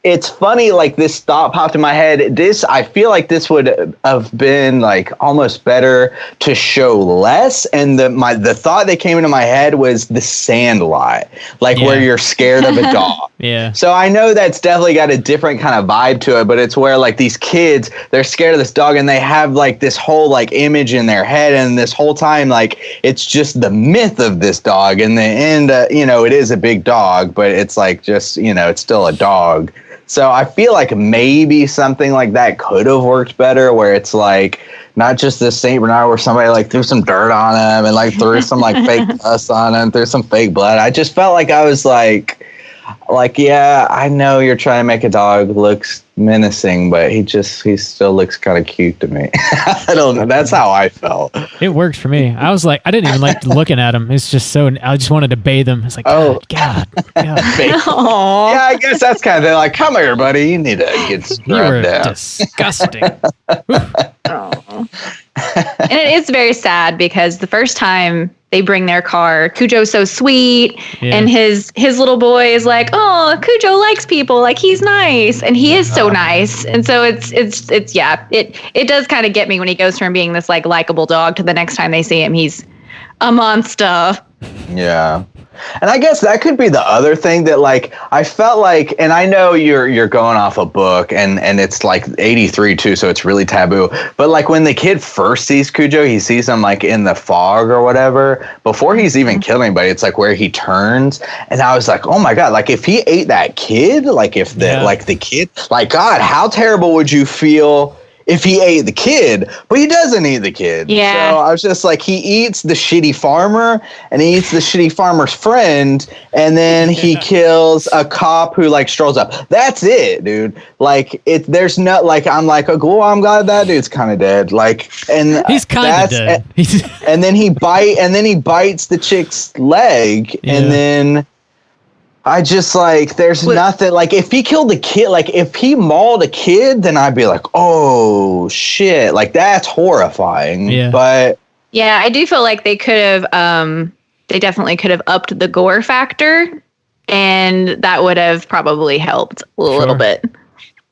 it's funny, like this thought popped in my head. I feel like this would have been like almost better to show less. And the thought that came into my head was the Sandlot, like where you're scared of a dog. Yeah. So I know that's definitely got a different kind of vibe to it, but it's where like these kids, they're scared of this dog and they have like this whole like image in their head. And this whole time, like it's just the myth of this dog. In the end, it is a big dog, but it's like just, it's still a dog. So I feel like maybe something like that could have worked better, where it's like not just this Saint Bernard where somebody like threw some dirt on him and like threw some like fake pus on him, threw some fake blood. I just felt like I was like, yeah, I know you're trying to make a dog look menacing, but he still looks kind of cute to me. I don't know. That's how I felt. It worked for me. I was like, I didn't even like looking at him. It's just I just wanted to bathe him. It's like, God. Yeah, I guess that's kind of thing. Like, come here, buddy. You need to get scrubbed down. Disgusting. And it is very sad because the first time they bring their car, Cujo's so sweet, and his little boy is like, oh, Cujo likes people, like he's nice, and he is so nice. And so it does kind of get me when he goes from being this like likable dog to the next time they see him, he's a monster. Yeah. And I guess that could be the other thing that like I felt like, and I know you're going off a book and it's like 83 too, so it's really taboo. But like when the kid first sees Cujo, he sees him like in the fog or whatever before he's even killed anybody. It's like where he turns, and I was like, oh my God, like if he ate that kid, like if the kid, like God, how terrible would you feel if he ate the kid, but he doesn't eat the kid. Yeah. So I was just like, he eats the shitty farmer and he eats the shitty farmer's friend. And then he kills a cop who like strolls up. That's it, dude. Like there's no, like, I'm like, oh, cool. I'm glad that dude's kind of dead. Like, and he's kind of dead. And then he bites the chick's leg. Yeah. And then I just like, there's nothing like if he killed the kid, like if he mauled a kid, then I'd be like, oh shit, like that's horrifying. Yeah. But yeah, I do feel like they could have, they definitely could have upped the gore factor, and that would have probably helped a little bit.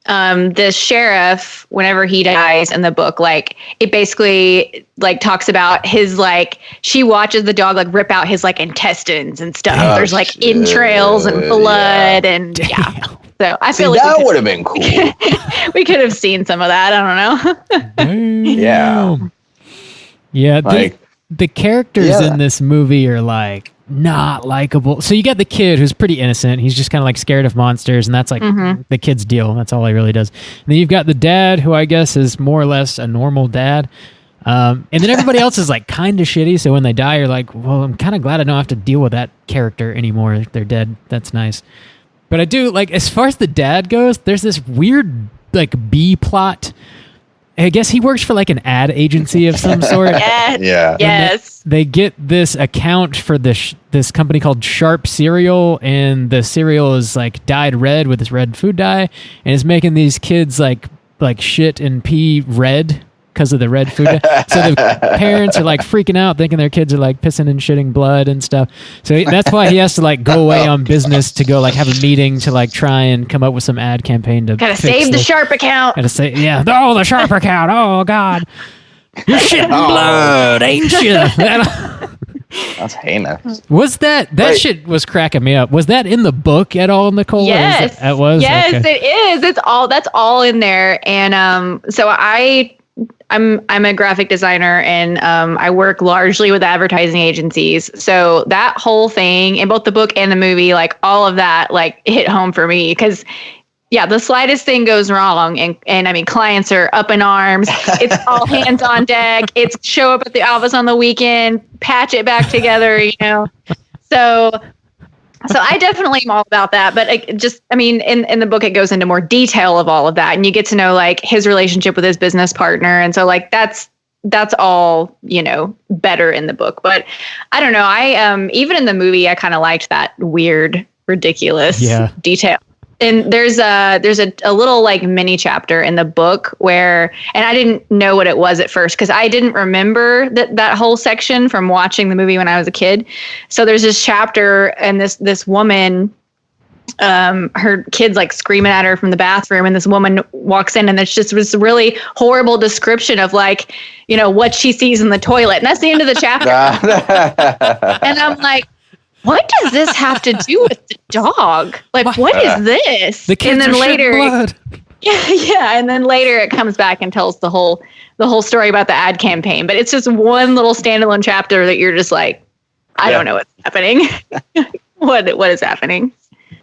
The sheriff, whenever he dies in the book, like it basically like talks about his like she watches the dog like rip out his like intestines and stuff. There's like entrails and blood and So I feel like that would have been cool. We could have seen some of that. I don't know. Yeah. Like, the characters in this movie are like not likable. So you got the kid who's pretty innocent. He's just kind of like scared of monsters, and that's like the kid's deal. That's all he really does. And then you've got the dad, who I guess is more or less a normal dad. And then everybody else is like kind of shitty. So when they die, you're like, well, I'm kind of glad I don't have to deal with that character anymore. They're dead. That's nice. But I do like, as far as the dad goes, there's this weird like B plot. I guess he works for like an ad agency of some sort. Yeah. Yes. They get this account for this company called Sharp Cereal, and the cereal is like dyed red with this red food dye, and it's making these kids like shit and pee red because of the red food dye. So the parents are like freaking out, thinking their kids are like pissing and shitting blood and stuff. So that's why he has to like go away on business to go like have a meeting to like try and come up with some ad campaign to gotta save the Sharp account. Gotta say, the Sharp account. Oh God, you're shitting blood, ain't you? That's heinous. Was that shit was cracking me up? Was that in the book at all, Nicole? Yes, it was. Yes, okay. it is. That's all in there. And so I'm a graphic designer, and I work largely with advertising agencies. So that whole thing in both the book and the movie, like all of that, like hit home for me because. Yeah, the slightest thing goes wrong, and I mean, clients are up in arms. It's all hands on deck. It's show up at the office on the weekend, patch it back together, So I definitely am all about that. But in the book, it goes into more detail of all of that, and you get to know like his relationship with his business partner, and so like that's all better in the book. But I don't know. I even in the movie, I kind of liked that weird, ridiculous detail. And there's a little like mini chapter in the book where, and I didn't know what it was at first because I didn't remember that whole section from watching the movie when I was a kid. So there's this chapter, and this woman her kid's like screaming at her from the bathroom, and this woman walks in, and it's just this really horrible description of like, you know, what she sees in the toilet. And that's the end of the chapter. And I'm like, what does this have to do with the dog? Like, what is this? The kids and then are later, shitting blood. yeah. And then later it comes back and tells the whole story about the ad campaign. But it's just one little standalone chapter that you're just like, I don't know what's happening. What is happening?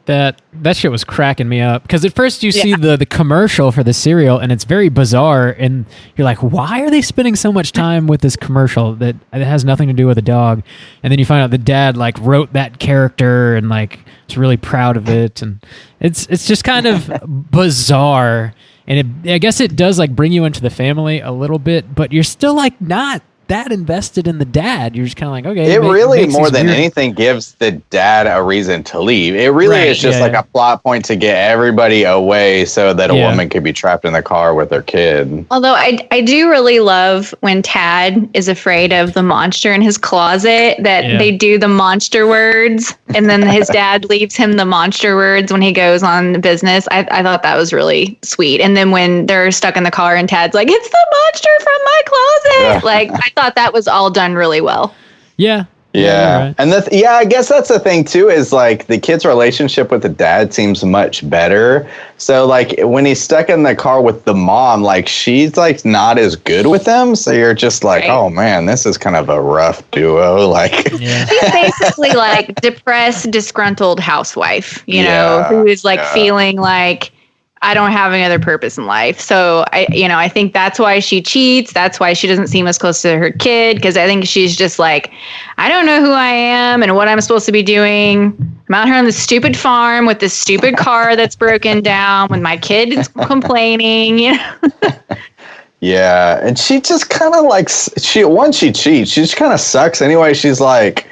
That shit was cracking me up, because at first you see the commercial for the cereal, and it's very bizarre, and you're like, why are they spending so much time with this commercial that it has nothing to do with a dog? And then you find out the dad like wrote that character and like is really proud of it, and it's just kind of bizarre. And I guess it does like bring you into the family a little bit, but you're still like not that invested in the dad. You're just kind of like, okay. It really, more than anything, gives the dad a reason to leave. It really is just like a plot point to get everybody away so that a woman could be trapped in the car with her kid. Although I do really love when Tad is afraid of the monster in his closet, that they do the monster words, and then his dad leaves him the monster words when he goes on business. I thought that was really sweet. And then when they're stuck in the car and Tad's like, it's the monster from my closet. Like, I thought that was all done really well. Yeah. Yeah. And I guess that's the thing too, is like the kid's relationship with the dad seems much better. So like when he's stuck in the car with the mom, like she's like not as good with him. So you're just like, oh man, this is kind of a rough duo. Like she's basically like depressed, disgruntled housewife, you know, who is like feeling like, I don't have any other purpose in life. So I think that's why she cheats. That's why she doesn't seem as close to her kid. Because I think she's just like, I don't know who I am and what I'm supposed to be doing. I'm out here on this stupid farm with this stupid car that's broken down when my kid is complaining, you know? Yeah. And she just kind of like, once she cheats, she just kind of sucks anyway. She's like,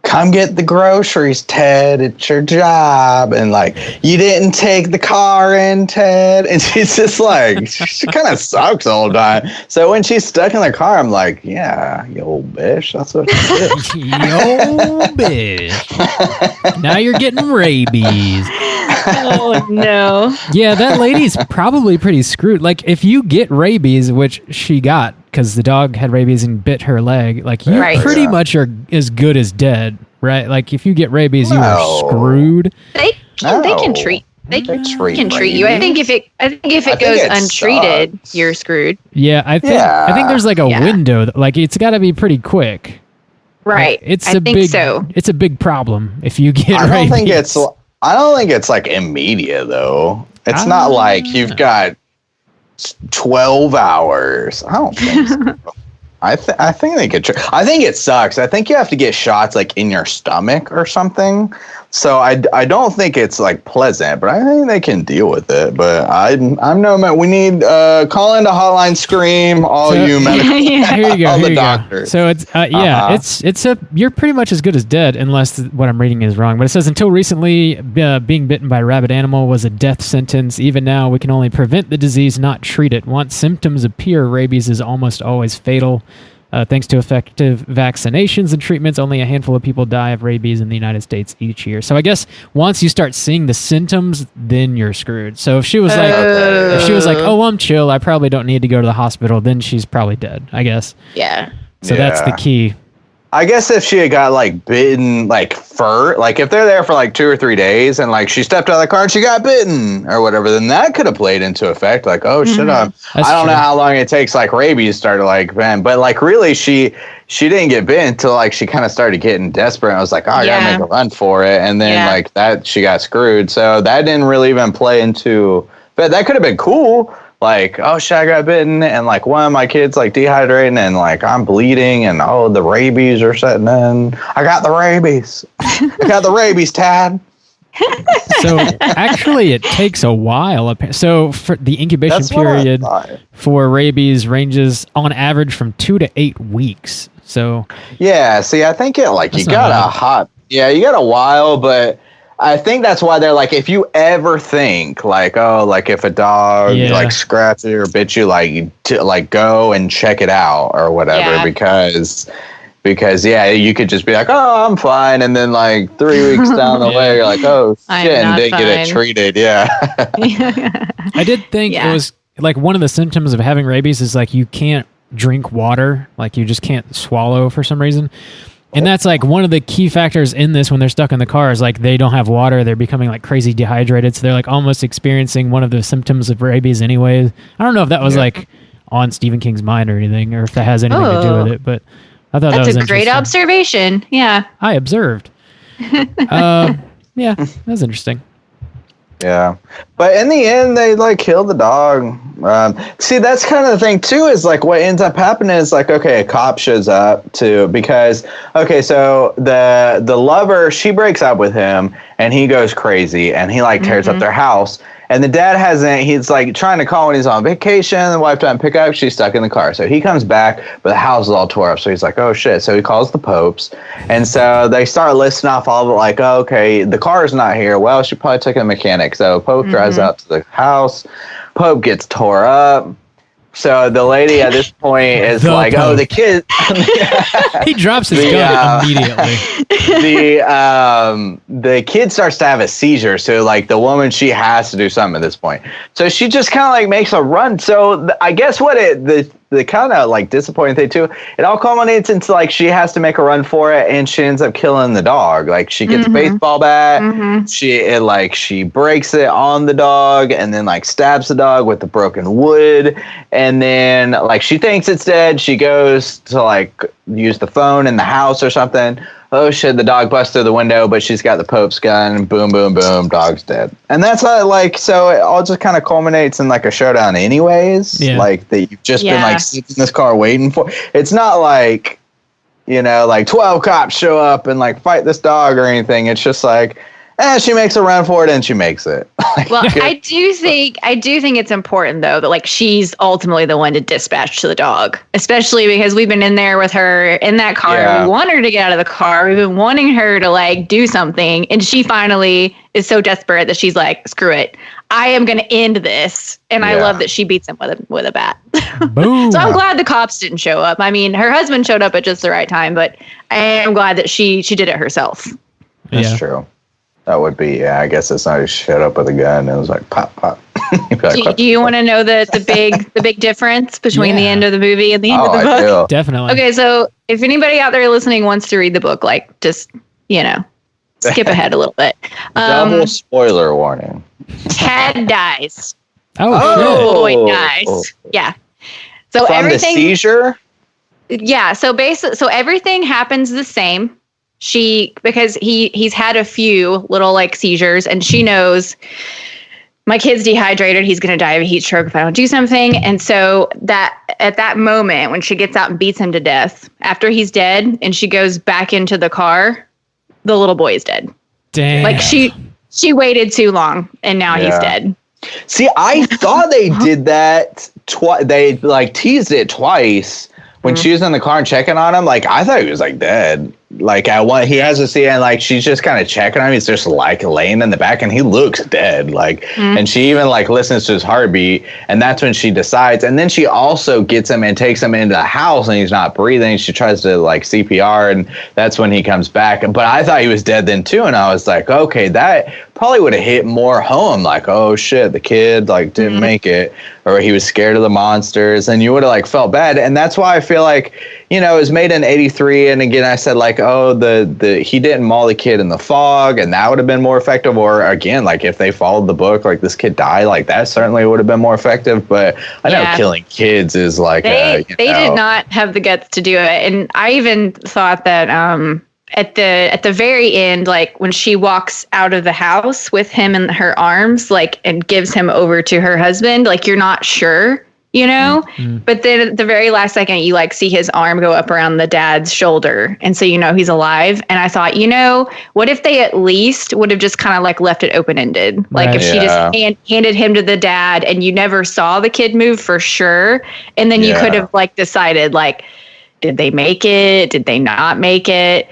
come get the groceries, Ted. It's your job. And like, you didn't take the car in, Ted. And she's just like, she kind of sucks the whole time. So when she's stuck in the car, I'm like, yeah, you old bitch. That's what you did. You old bitch. Now you're getting rabies. Oh, no. Yeah, that lady's probably pretty screwed. Like, if you get rabies, which she got, because the dog had rabies and bit her leg, like, you pretty much are as good as dead, right? Like, if you get rabies, you are screwed. They can treat. They can treat you. I think if it goes untreated, you're screwed. Yeah, I think there's like a window. Like, it's got to be pretty quick. Right. It's a big problem if you get rabies. I don't think it's like immediate though. It's not like you've got 12 hours. I don't think so. I think they could. I think it sucks. I think you have to get shots like in your stomach or something. So I don't think it's like pleasant, but I think they can deal with it. But I'm no man. We need call into Hotline Scream. You medical, here you go. all here the you doctors. Go. So it's you're pretty much as good as dead, unless what I'm reading is wrong. But it says until recently, being bitten by a rabid animal was a death sentence. Even now, we can only prevent the disease, not treat it. Once symptoms appear, rabies is almost always fatal. Thanks to effective vaccinations and treatments, only a handful of people die of rabies in the United States each year. So I guess once you start seeing the symptoms, then you're screwed. So if she was like, "Oh, I'm chill. I probably don't need to go to the hospital," then she's probably dead, I guess. Yeah. So that's the key. I guess if she had got like bitten, like fur, like if they're there for like 2 or 3 days and like she stepped out of the car and she got bitten or whatever, then that could have played into effect. Like, oh shit, I don't know how long it takes like rabies start to like bend, but like really she didn't get bitten until like she kind of started getting desperate. I was like, oh, I gotta make a run for it, and then like that she got screwed. So that didn't really even play into. But that could have been cool. Like, oh shit, I got bitten, and like one of my kids like dehydrating, and like I'm bleeding, and oh the rabies are setting in. I got the rabies. I got the rabies, Tad. So actually, it takes a while. So for the incubation period for rabies ranges on average from 2 to 8 weeks. So yeah, see, I think you got a while, but I think that's why they're like, if you ever think like, oh, like if a dog like scratched you or bit you, like to like go and check it out or whatever, because Because you could just be like, oh, I'm fine, and then like 3 weeks down the way, you're like, oh shit, and didn't get it treated. Yeah. I did think it was like one of the symptoms of having rabies is like you can't drink water, like you just can't swallow for some reason. And that's like one of the key factors in this when they're stuck in the car is like they don't have water. They're becoming like crazy dehydrated. So they're like almost experiencing one of the symptoms of rabies anyways. I don't know if that was like on Stephen King's mind or anything, or if that has anything to do with it, but I thought that was a great observation. Yeah. I observed. Yeah, that's interesting. Yeah, but in the end, they like kill the dog. See, that's kind of the thing too. Is like what ends up happening is like, okay, a cop shows up too because so the lover, she breaks up with him and he goes crazy and he like tears up their house. And the dad he's like trying to call when he's on vacation. The wife doesn't pick up. She's stuck in the car. So he comes back, but the house is all tore up. So he's like, oh shit. So he calls the Popes. And so they start listing off all of it like, oh, okay, the car is not here. Well, she probably took a mechanic. So Pope drives out to the house. Pope gets tore up. So the lady at this point is like, Pope. Oh, the kid. He drops his gun immediately. The kid starts to have a seizure. So like the woman, she has to do something at this point. So she just kind of like makes a run. So I guess what the kind of like disappointing thing too, it all culminates into like she has to make a run for it and she ends up killing the dog. Like she gets a baseball bat, she breaks it on the dog and then like stabs the dog with the broken wood, and then like she thinks it's dead. She goes to like use the phone in the house or something. Oh shit, the dog busts through the window, but she's got the Pope's gun. Boom, boom, boom, dog's dead. And that's like, so it all just kind of culminates in like a showdown anyways. Yeah. Like that you've just been like sitting in this car waiting for. It's not like, like 12 cops show up and like fight this dog or anything. It's just like, she makes a run for it and she makes it. Well, I do think it's important though that like she's ultimately the one to dispatch to the dog, especially because we've been in there with her in that car. Yeah. We want her to get out of the car. We've been wanting her to like do something, and she finally is so desperate that she's like, "Screw it, I am going to end this." And I love that she beats him with a bat. Boom. So I'm glad the cops didn't show up. I mean, her husband showed up at just the right time, but I am glad that she did it herself. That's true. That would be, I guess it's not just shut up with a gun. It was like pop, pop. Do you want to know the big difference between the end of the movie and the end of the book? Definitely. Okay, so if anybody out there listening wants to read the book, like just, skip ahead a little bit. Double spoiler warning. Tad dies. Oh, boy dies. Yeah. So from everything. The seizure? Yeah. So so everything happens the same. Because he's had a few little like seizures, and she knows my kid's dehydrated. He's going to die of a heat stroke if I don't do something. And so that at that moment when she gets out and beats him to death, after he's dead and she goes back into the car, the little boy is dead. Damn. Like she waited too long and now he's dead. See, I thought they did that twice. They like teased it twice when she was in the car and checking on him. Like I thought he was like dead. Like he has a scene and like she's just kind of checking on him. He's just like laying in the back and he looks dead. Like, and she even like listens to his heartbeat, and that's when she decides. And then she also gets him and takes him into the house and he's not breathing. She tries to like CPR, and that's when he comes back. But I thought he was dead then too, and I was like, okay, that probably would have hit more home. Like, oh shit, the kid like didn't make it, or he was scared of the monsters, and you would have like felt bad. And that's why I feel like, it was made in '83, and again I said like, oh, the he didn't maul the kid in the fog, and that would have been more effective. Or again, like if they followed the book, like this kid died, like that certainly would have been more effective. But I know killing kids is like they did not have the guts to do it. And I even thought that at the very end, like when she walks out of the house with him in her arms, like and gives him over to her husband, like you're not sure. But then at the very last second, you like see his arm go up around the dad's shoulder. And so, he's alive. And I thought, what if they at least would have just kind of like left it open-ended? Like if she just handed him to the dad and you never saw the kid move for sure. And then you could have like decided like, did they make it? Did they not make it?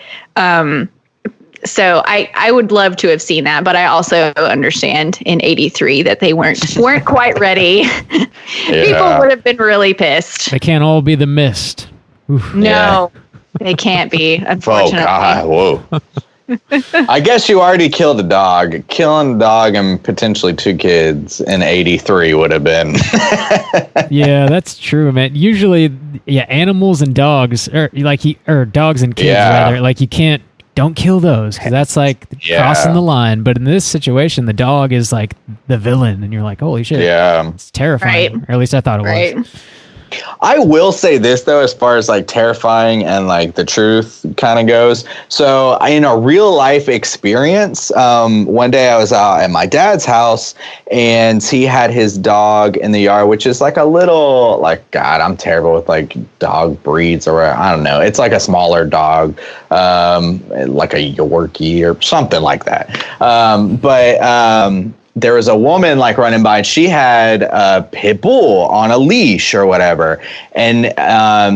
So I would love to have seen that, but I also understand in '83 that they weren't quite ready. People would have been really pissed. They can't all be the mist. Oof. No. They can't be, Oh unfortunately. God! Whoa. I guess you already killed a dog. Killing a dog and potentially 2 kids in '83 would have been. Yeah, that's true, man. Usually, yeah, animals and dogs, or dogs and kids, Yeah. rather. Like, you don't kill those, because that's like crossing the line. But in this situation, the dog is like the villain, and you're like, holy shit, Yeah. it's terrifying. Right. Or at least I thought it Right. was. I will say this though, as far as like terrifying and like the truth kind of goes. So in a real life experience, one day I was out at my dad's house and he had his dog in the yard, which is like a little, like, God, I'm terrible with like dog breeds or I don't know. It's like a smaller dog, like a Yorkie or something like that. There was a woman like running by and she had a pit bull on a leash or whatever. And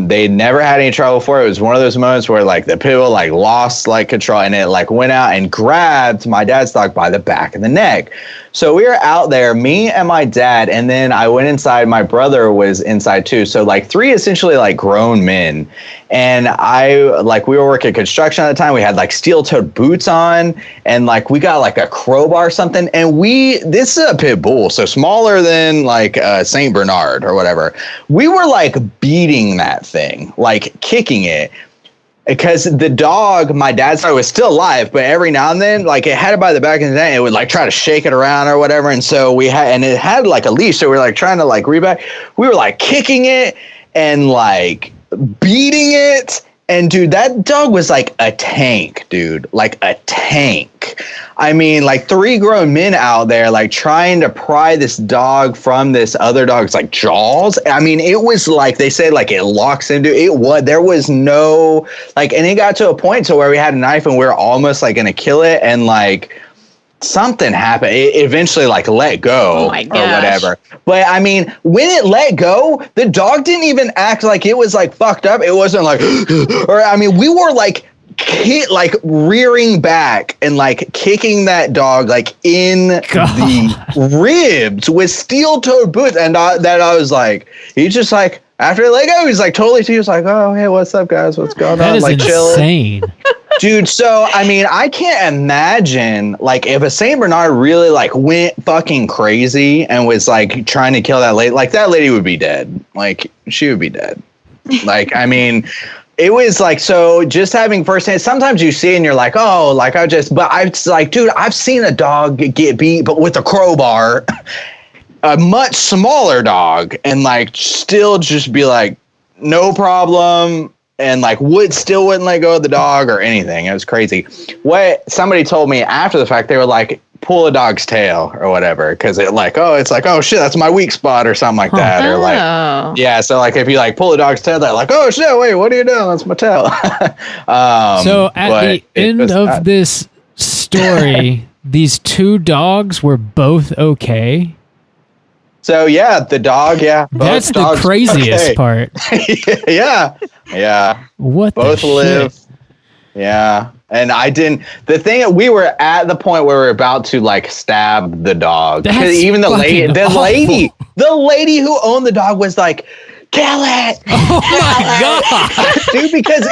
they never had any trouble before. It was one of those moments where like the pit bull like lost like control and it like went out and grabbed my dad's dog by the back of the neck. So we were out there, me and my dad, and then I went inside. My brother was inside too. So like 3 essentially like grown men. And we were working construction at the time. We had like steel-toed boots on and like we got like a crowbar or something. And this is a pit bull, so smaller than like Saint Bernard or whatever. We were like beating that thing, like kicking it. Because the dog, my dad's dog, was still alive, but every now and then, like it had it by the back of the neck, it would like try to shake it around or whatever. And so it had like a leash, so we were like trying to like reback. We were like kicking it and like beating it. And dude, that dog was like a tank, dude, like a tank. I mean, like 3 grown men out there, like trying to pry this dog from this other dog's like jaws. I mean, it was like, they say like it locks into it. There was no like, and it got to a point to where we had a knife and we were almost like going to kill it. And like, something happened. It eventually like let go or whatever. But I mean, when it let go, the dog didn't even act like it was like fucked up. It wasn't like, or I mean, we were like rearing back and like kicking that dog like in the ribs with steel-toed boots. And I was like, he just like, after it let go, he's like totally, he was like, oh, hey, what's up, guys? What's going on? That is like insane. Dude, so, I mean, I can't imagine, like, if a Saint Bernard really, like, went fucking crazy and was, like, trying to kill that lady, like, that lady would be dead. Like, she would be dead. Like, I mean, it was, like, so just having firsthand, sometimes you see and you're like, oh, like, but I was like, dude, I've seen a dog get beat, but with a crowbar, a much smaller dog, and, like, still just be like, no problem. And like wouldn't let go of the dog or anything. It was crazy. What somebody told me after the fact, they were like, pull a dog's tail or whatever, because it's like, oh shit, that's my weak spot or something like that. Or like, yeah, so like if you like pull a dog's tail, they're like, oh shit, wait, what are you doing? That's my tail. So at the end of this story, these 2 dogs were both okay. So yeah, the dog, yeah. That's the craziest part. Yeah. What both the live. Shit? Yeah. And the thing, we were at the point where we were about to like stab the dog. That's even the lady who owned the dog was like, kill it. Oh my God. Dude, because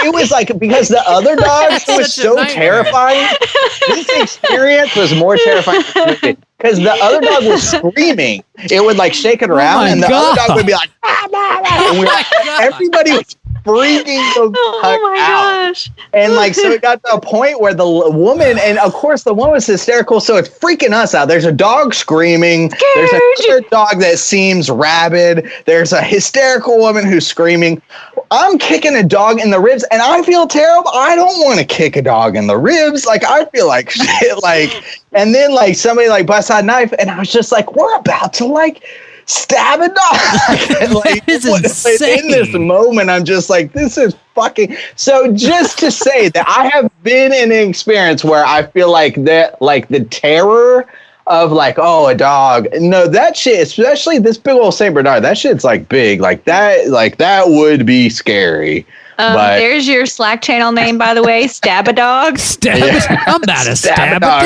the other dogs was so terrifying. This experience was more terrifying because the other dog was screaming. It would like shake it around and the other dog would be like, ah, bah, bah. And everybody was freaking the fuck out. Gosh. And like, so it got to a point where the woman, and of course the woman was hysterical, so it's freaking us out. There's a dog screaming. There's another dog that seems rabid. There's a hysterical woman who's screaming. I'm kicking a dog in the ribs and I feel terrible. I don't want to kick a dog in the ribs. Like, I feel like shit. Like, and then like somebody like busts out a knife and I was just like, we're about to like stab a dog. And like, in this moment, I'm just like, this is fucking. So just to say that I have been in an experience where I feel like that, like the terror of like, oh, a dog. No, that shit, especially this big old Saint Bernard, that shit's like big. Like that would be scary. But there's your Slack channel name, by the way, Stab a Dog. I'm about to stab a dog.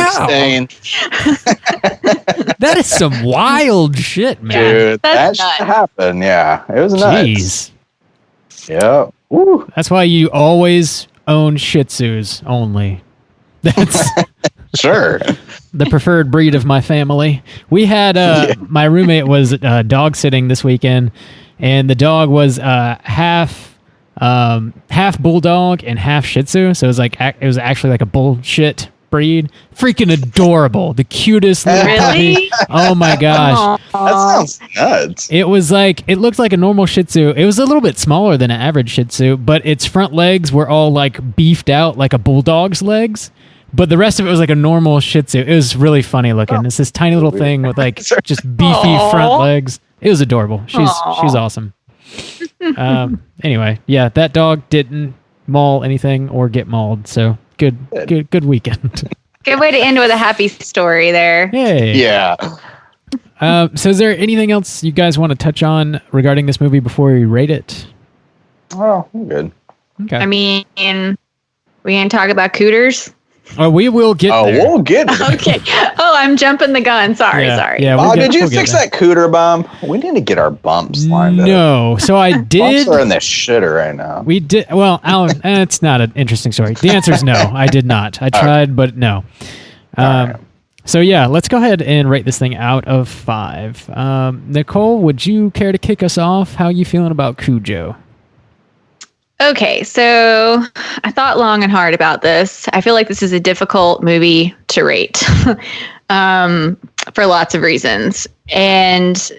That is some wild shit, man. Dude, that shit happened. Yeah, it was nuts. Jeez. Yep. Woo. That's why you always own Shih Tzus only. That's Sure. the preferred breed of my family. We had my roommate was dog sitting this weekend, and the dog was half bulldog and half Shih Tzu. So it was actually like a bullshit breed. Freaking adorable, the cutest little puppy. Oh my gosh. That sounds nuts. It looked like a normal Shih Tzu. It was a little bit smaller than an average Shih Tzu, but its front legs were all like beefed out like a bulldog's legs. But the rest of it was like a normal Shih Tzu. It was really funny looking. It's this tiny little thing with like just beefy front legs. It was adorable. She's awesome. Anyway, yeah, that dog didn't maul anything or get mauled. So good weekend. Good way to end with a happy story there. Hey. Yeah. So is there anything else you guys want to touch on regarding this movie before we rate it? Oh, I'm good. Okay. I mean, we gonna talk about cooters? Oh, we will get there. We'll get there. Okay. Oh, I'm jumping the gun. Sorry. Yeah, Bob, did you fix that cooter bump? We need to get our bumps lined up. No. So I did. Bumps are in the shitter right now. We did. Well, Alan, it's not an interesting story. The answer is no. I did not. I tried, but no. Right. So yeah, let's go ahead and rate this thing out of 5. Nicole, would you care to kick us off? How are you feeling about Cujo? Okay, so I thought long and hard about this. I feel like this is a difficult movie to rate for lots of reasons. And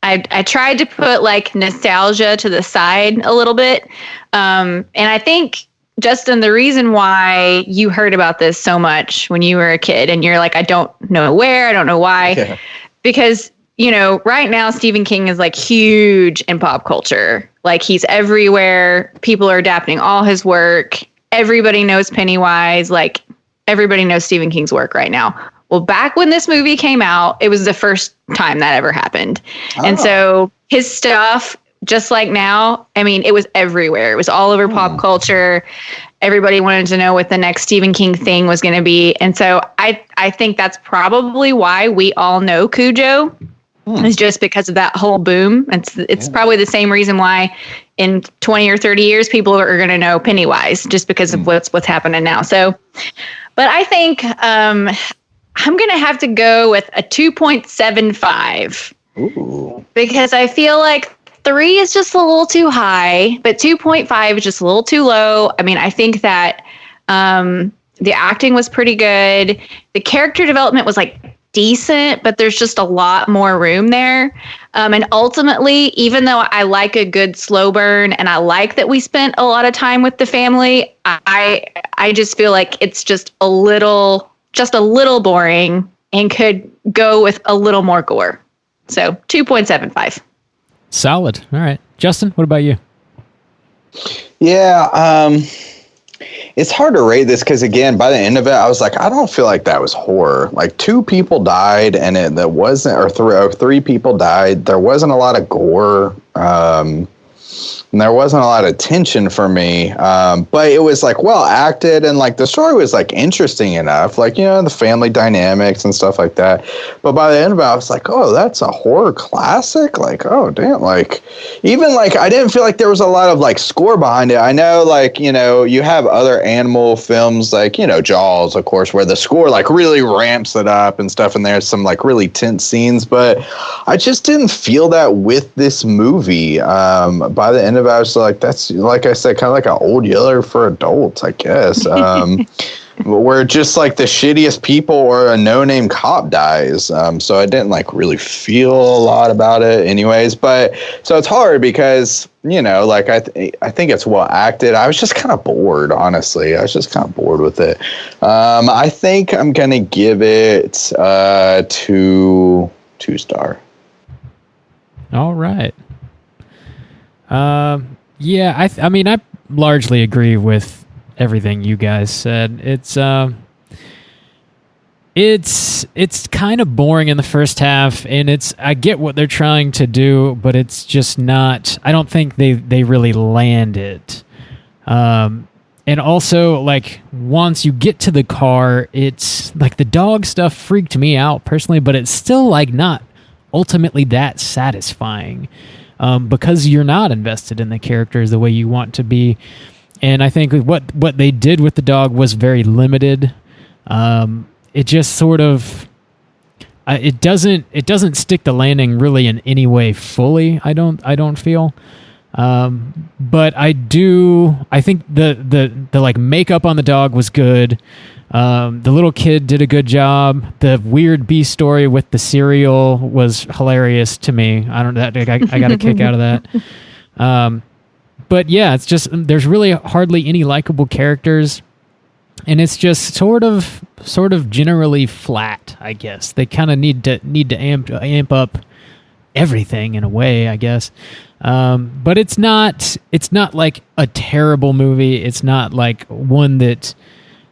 I tried to put like nostalgia to the side a little bit. And I think, Justin, the reason why you heard about this so much when you were a kid and you're like, I don't know where, I don't know why, because, you know, right now Stephen King is like huge in pop culture. Like he's everywhere. People are adapting all his work. Everybody knows Pennywise. Like everybody knows Stephen King's work right now. Well, back when this movie came out, it was the first time that ever happened. Oh. And so his stuff, just like now, I mean, it was everywhere. It was all over pop culture. Everybody wanted to know what the next Stephen King thing was going to be. And so I think that's probably why we all know Cujo. Is just because of that whole boom. It's probably the same reason why in 20 or 30 years people are going to know Pennywise, just because of what's happening now. So, but I think I'm going to have to go with a 2.75. Ooh. Because I feel like 3 is just a little too high, but 2.5 is just a little too low. I mean, I think that the acting was pretty good. The character development was like decent, but there's just a lot more room there. And ultimately, even though I like a good slow burn and I like that we spent a lot of time with the family, I just feel like it's just a little boring and could go with a little more gore. So 2.75. Solid. All right. Justin, what about you? Yeah, it's hard to rate this because, again, by the end of it, I was like, I don't feel like that was horror. Like 2 people died, and that wasn't, or 3 people died. There wasn't a lot of gore. And there wasn't a lot of tension for me, but it was like well acted, and like the story was like interesting enough, like, you know, the family dynamics and stuff like that. But by the end of it, I was like, oh, that's a horror classic. Like, oh damn, like even like I didn't feel like there was a lot of like score behind it. I know, like, you know, you have other animal films like, you know, Jaws, of course, where the score like really ramps it up and stuff, and there's some like really tense scenes, but I just didn't feel that with this movie. By the end of it, I was like, that's, like I said, kind of like an old Yeller for adults, I guess. Where just like the shittiest people or a no-name cop dies. So I didn't like really feel a lot about it anyways. But so it's hard because, you know, like I think it's well acted. I was just kind of bored, honestly. I was just kind of bored with it. I think I'm going to give it 2 star. All right. Yeah, I mean, I largely agree with everything you guys said. It's kind of boring in the first half, and I get what they're trying to do, but it's just not. I don't think they really land it. And also, like, once you get to the car, it's like the dog stuff freaked me out personally, but it's still like not ultimately that satisfying. because you're not invested in the characters the way you want to be. And I think what they did with the dog was very limited. It just sort of it doesn't stick the landing really in any way fully. I don't feel. But I think the like makeup on the dog was good. The little kid did a good job. The weird B story with the cereal was hilarious to me. I got a kick out of that. But yeah, it's just there's really hardly any likable characters, and it's just sort of generally flat. I guess they kind of need to amp up everything in a way, I guess. But it's not like a terrible movie. It's not like one that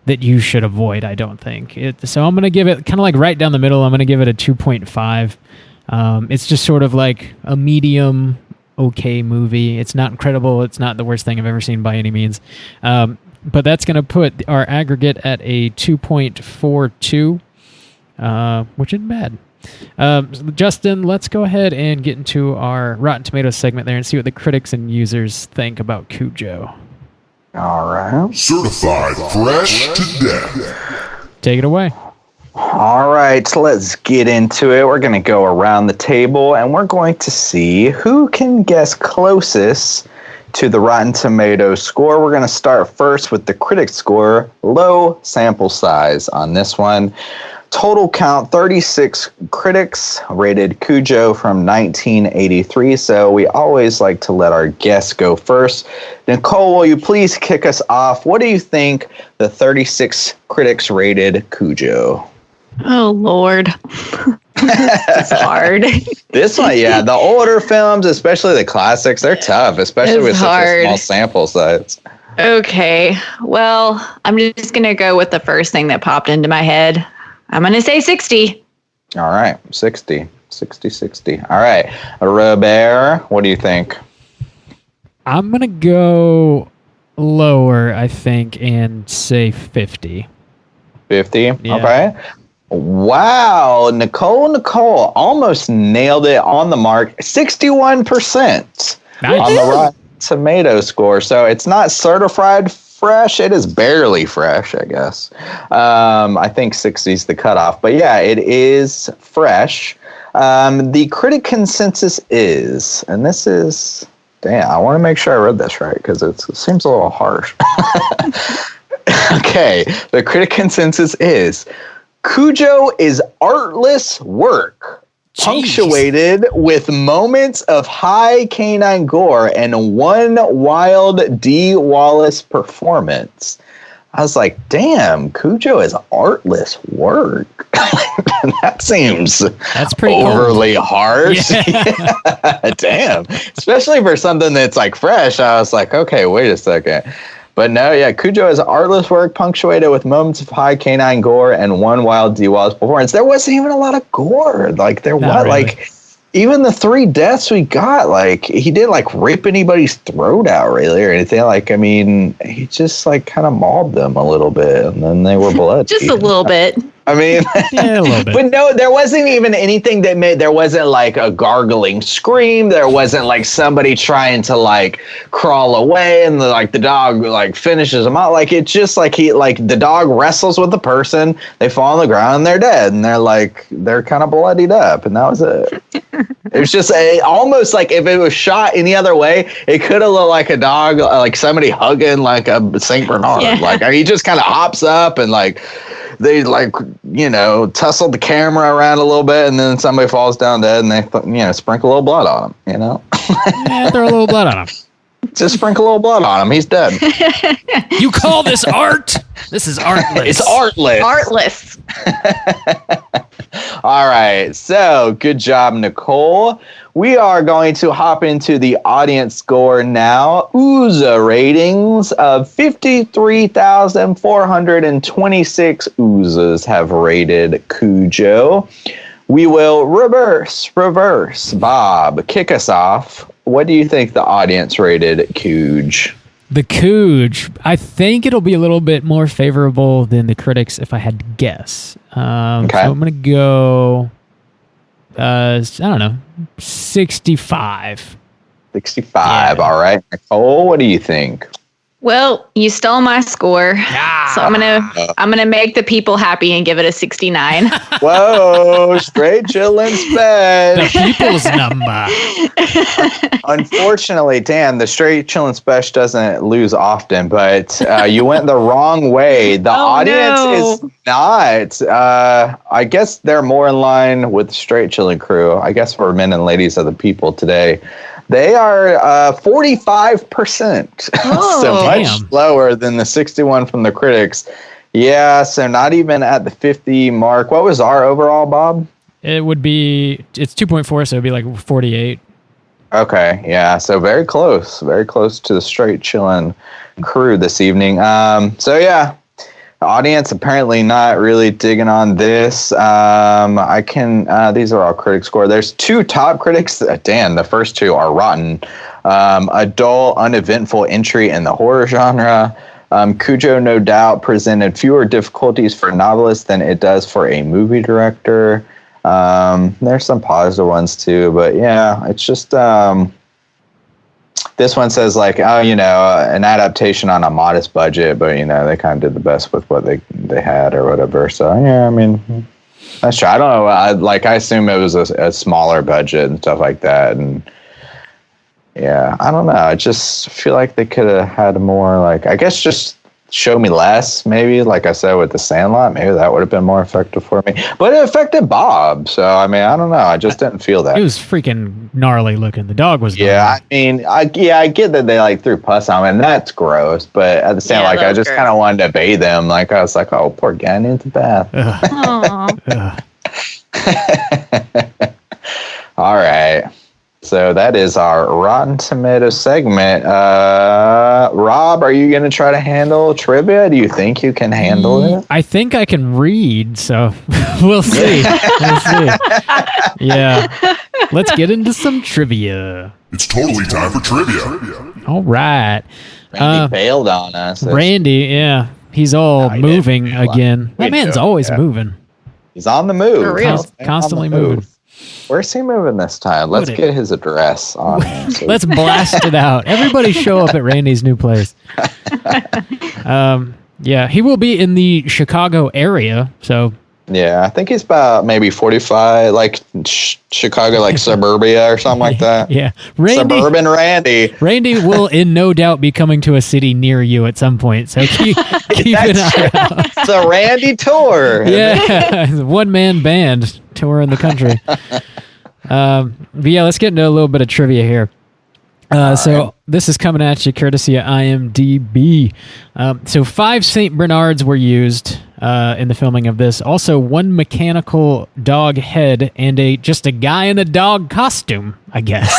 you should avoid, I don't think. So I'm going to give it kind of like right down the middle. I'm going to give it a 2.5. It's just sort of like a medium okay movie. It's not incredible. It's not the worst thing I've ever seen by any means. But that's going to put our aggregate at a 2.42, which isn't bad. Justin, let's go ahead and get into our Rotten Tomatoes segment there and see what the critics and users think about Cujo. All right. Certified fresh to death. Take it away. All right, so let's get into it. We're going to go around the table and we're going to see who can guess closest to the Rotten Tomatoes score. We're going to start first with the critic score. Low sample size on this one. Total count, 36 critics rated Cujo from 1983. So we always like to let our guests go first. Nicole, will you please kick us off? What do you think the 36 critics rated Cujo? Oh, Lord. It's hard. This one, yeah. The older films, especially the classics, they're tough, especially with such a small sample size. Okay. Well, I'm just going to go with the first thing that popped into my head. I'm going to say 60. All right. 60. All right. Robert, what do you think? I'm going to go lower, I think, and say 50. 50? Yeah. Okay. Wow. Nicole almost nailed it on the mark. 61% on the Rotten Tomatoes score. So it's not certified fresh. It is barely fresh, I guess. I think 60 is the cutoff. But yeah, it is fresh. The critic consensus is, and this is, damn, I want to make sure I read this right because it seems a little harsh. Okay, the critic consensus is Cujo is artless work, punctuated with moments of high canine gore and one wild D. Wallace performance. I was like, damn, Cujo is artless work. That seems pretty overly harsh. Yeah. Damn. Especially for something that's like fresh. I was like, okay, wait a second. But no, yeah, Cujo is artless work punctuated with moments of high canine gore and one wild D. Wallace performance. There wasn't even a lot of gore. Like there was really. Like even the 3 deaths we got, like he didn't like rip anybody's throat out really or anything. Like, I mean, he just like kind of mauled them a little bit and then they were blood. Just a little bit. I mean, yeah, a little bit. But no, there wasn't even anything that made, there wasn't like a gargling scream. There wasn't like somebody trying to like crawl away and the dog like finishes him out. Like it's just like the dog wrestles with the person, they fall on the ground and they're dead. And they're kind of bloodied up. And that was it. It was just almost like if it was shot any other way, it could have looked like a dog, like somebody hugging like a Saint Bernard. Yeah. Like he just kind of hops up and like, they tussle the camera around a little bit and then somebody falls down dead and they, sprinkle a little blood on him, Yeah, throw a little blood on him. Just sprinkle a little blood on him. He's dead. You call this art? This is artless. It's artless. Artless. All right. So good job, Nicole. We are going to hop into the audience score now. OOZA ratings of 53,426 OOZAs have rated Cujo. We will reverse. Bob, kick us off. What do you think the audience rated Cujo? The Cujo, I think it'll be a little bit more favorable than the critics if I had to guess. Okay. So I'm going to go, 65. 65. Yeah. All right. Nicole, what do you think? Well, you stole my score, so I'm gonna make the people happy and give it a 69. Whoa, straight chillin' The special. people's number. Unfortunately, Dan, the straight chillin' special doesn't lose often, but you went the wrong way. The audience is not. I guess they're more in line with the straight chillin' crew. I guess for men and ladies of the people today. They are 45%. Oh, so much damn. lower than the 61 from the critics. Yeah, so not even at the 50 mark. What was our overall, Bob? It would be, it's 2.4, so it'd be like 48. Okay, yeah, so very close to the straight chillin' crew this evening. So yeah, the audience apparently not really digging on this. These are all critic score. There's 2 top critics. Dan, the first 2 are rotten. A dull, uneventful entry in the horror genre. Cujo, no doubt, presented fewer difficulties for novelists than it does for a movie director. There's some positive ones too, but yeah, it's just this one says like, oh, an adaptation on a modest budget, but they kind of did the best with what they had or whatever. So yeah, I mean, that's true. I don't know. I assume it was a smaller budget and stuff like that, and yeah, I don't know. I just feel like they could have had more. Like, I guess just show me less, maybe. Like I said with the Sandlot, maybe that would have been more effective for me. But it affected Bob, so I mean, I don't know. I just didn't feel that. It was freaking gnarly looking. The dog was gnarly. Yeah, I mean, I get that they like threw pus on him, and that's gross. But at the same, Yeah, like, that I was just gross. kind of wanted to bathe him. Like, I was like, oh, poor guy needs a bath. Aw. Ugh. All right. So that is our Rotten Tomatoes segment. Rob, are you going to try to handle trivia? Do you think you can handle it? I think I can read, so we'll see. We'll see. Yeah. Let's get into some trivia. It's totally time for trivia. All right. Randy bailed on us. Randy, yeah. He's all No, he moving didn't. again. We That man's do, always yeah. moving. He's on the move. For real. Constantly On the move. moving. Where's he moving this time? Let's Would it- get his address on him. So Let's blast it out. Everybody show up at Randy's new place. Yeah, he will be in the Chicago area, so yeah, I think he's about maybe 45, like Chicago, like suburbia or something like that. yeah. Randy Suburban Randy. will in no doubt be coming to a city near you at some point, so keep an eye out. It's a Randy tour. Yeah, one-man band touring the country. But yeah, let's get into a little bit of trivia here. So this is coming at you courtesy of IMDb. So 5 St. Bernards were used in the filming of this. Also 1 mechanical dog head and just a guy in a dog costume, I guess.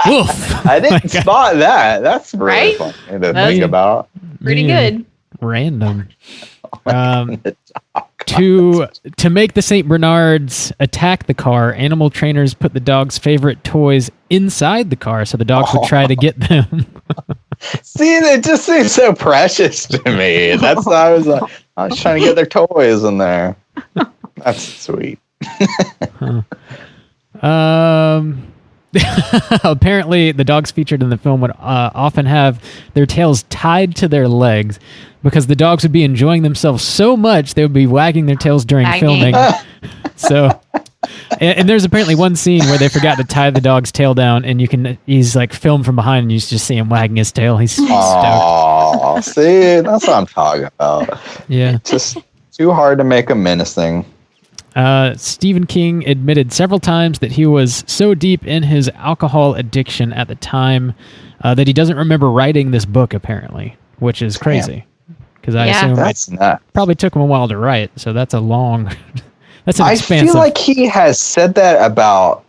Oof. I didn't spot that. That's really Right? funny to That's think about. Pretty Yeah. good. Random. To make the St. Bernards attack the car, animal trainers put the dog's favorite toys inside the car so the dogs would try to get them. See, it just seems so precious to me. That's why I was trying to get their toys in there. That's sweet. Apparently, the dogs featured in the film would often have their tails tied to their legs because the dogs would be enjoying themselves so much they would be wagging their tails during Wagging. filming. So, and there's apparently one scene where they forgot to tie the dog's tail down, and he's like filmed from behind, and you just see him wagging his tail. He's stoked. Oh, see, that's what I'm talking about. Yeah. Just too hard to make them menacing. Stephen King admitted several times that he was so deep in his alcohol addiction at the time that he doesn't remember writing this book, apparently, which is crazy. Because I Yeah. assume That's it nuts. probably took him a while to write, so that's a long... that's an I expansive... feel like he has said that about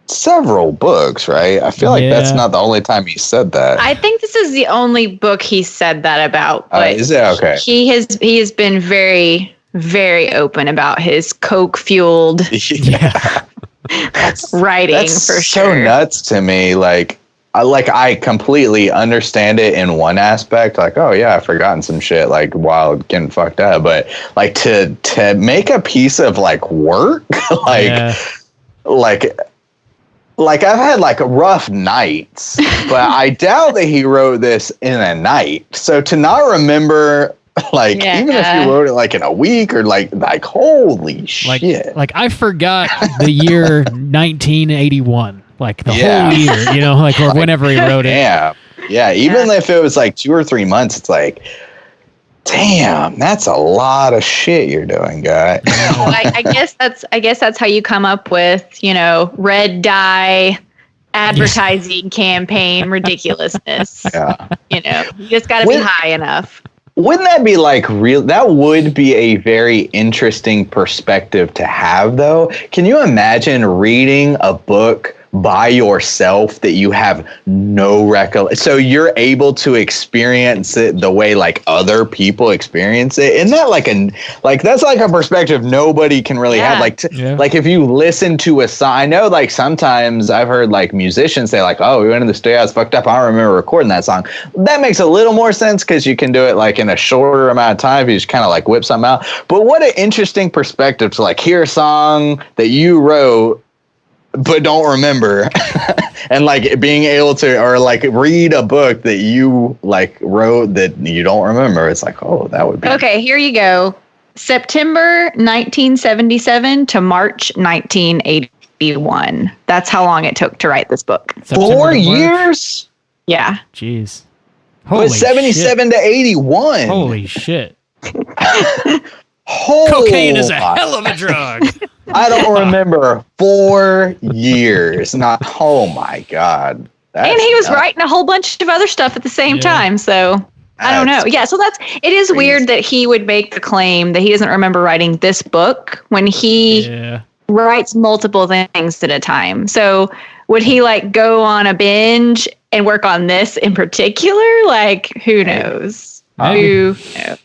several books, right? I feel like that's Yeah. not the only time he said that. I think this is the only book he said that about. But Is it? Okay. He has been very, very open about his coke fueled Yeah. writing That's for so sure. nuts to me. I completely understand it in one aspect. Like, oh yeah, I've forgotten some shit like while getting fucked up. But like to make a piece of like work, Yeah. like like I've had like rough nights, but I doubt that he wrote this in a night. So to not remember, like even if you wrote it like in a week or like holy shit. Like I forgot the year 1981, like the whole year, you know, like or whenever he wrote it. Yeah. Even if it was like 2 or 3 months, it's like, damn, that's a lot of shit you're doing, guy. Well, I guess that's how you come up with, you know, red dye advertising campaign ridiculousness. Yeah. You know, you just got to be high enough. Wouldn't that be like real? That would be a very interesting perspective to have, though. Can you imagine reading a book by yourself that you have no recollection? So you're able to experience it the way like other people experience it. Isn't that like that's like a perspective nobody can really have? Like, like if you listen to a song, I know like sometimes I've heard like musicians say like, oh, we went in the studio, I was fucked up, I don't remember recording that song. That makes a little more sense because you can do it like in a shorter amount of time. You just kind of like whip something out. But what an interesting perspective to like hear a song that you wrote but don't remember and like being able to or like read a book that you like wrote that you don't remember. It's like, oh, that would be okay. Here you go. September 1977 to March 1981. That's how long it took to write this book. 4 years. Yeah. Jeez. But 77 to 81. Holy shit. Cocaine is a hell of a drug. I don't remember 4 years. Not. Oh my god. And he was writing a whole bunch of other stuff at the same time. So I don't know. Yeah. So it is weird that he would make the claim that he doesn't remember writing this book when he writes multiple things at a time. So would he like go on a binge and work on this in particular? Like, who knows? Who knows?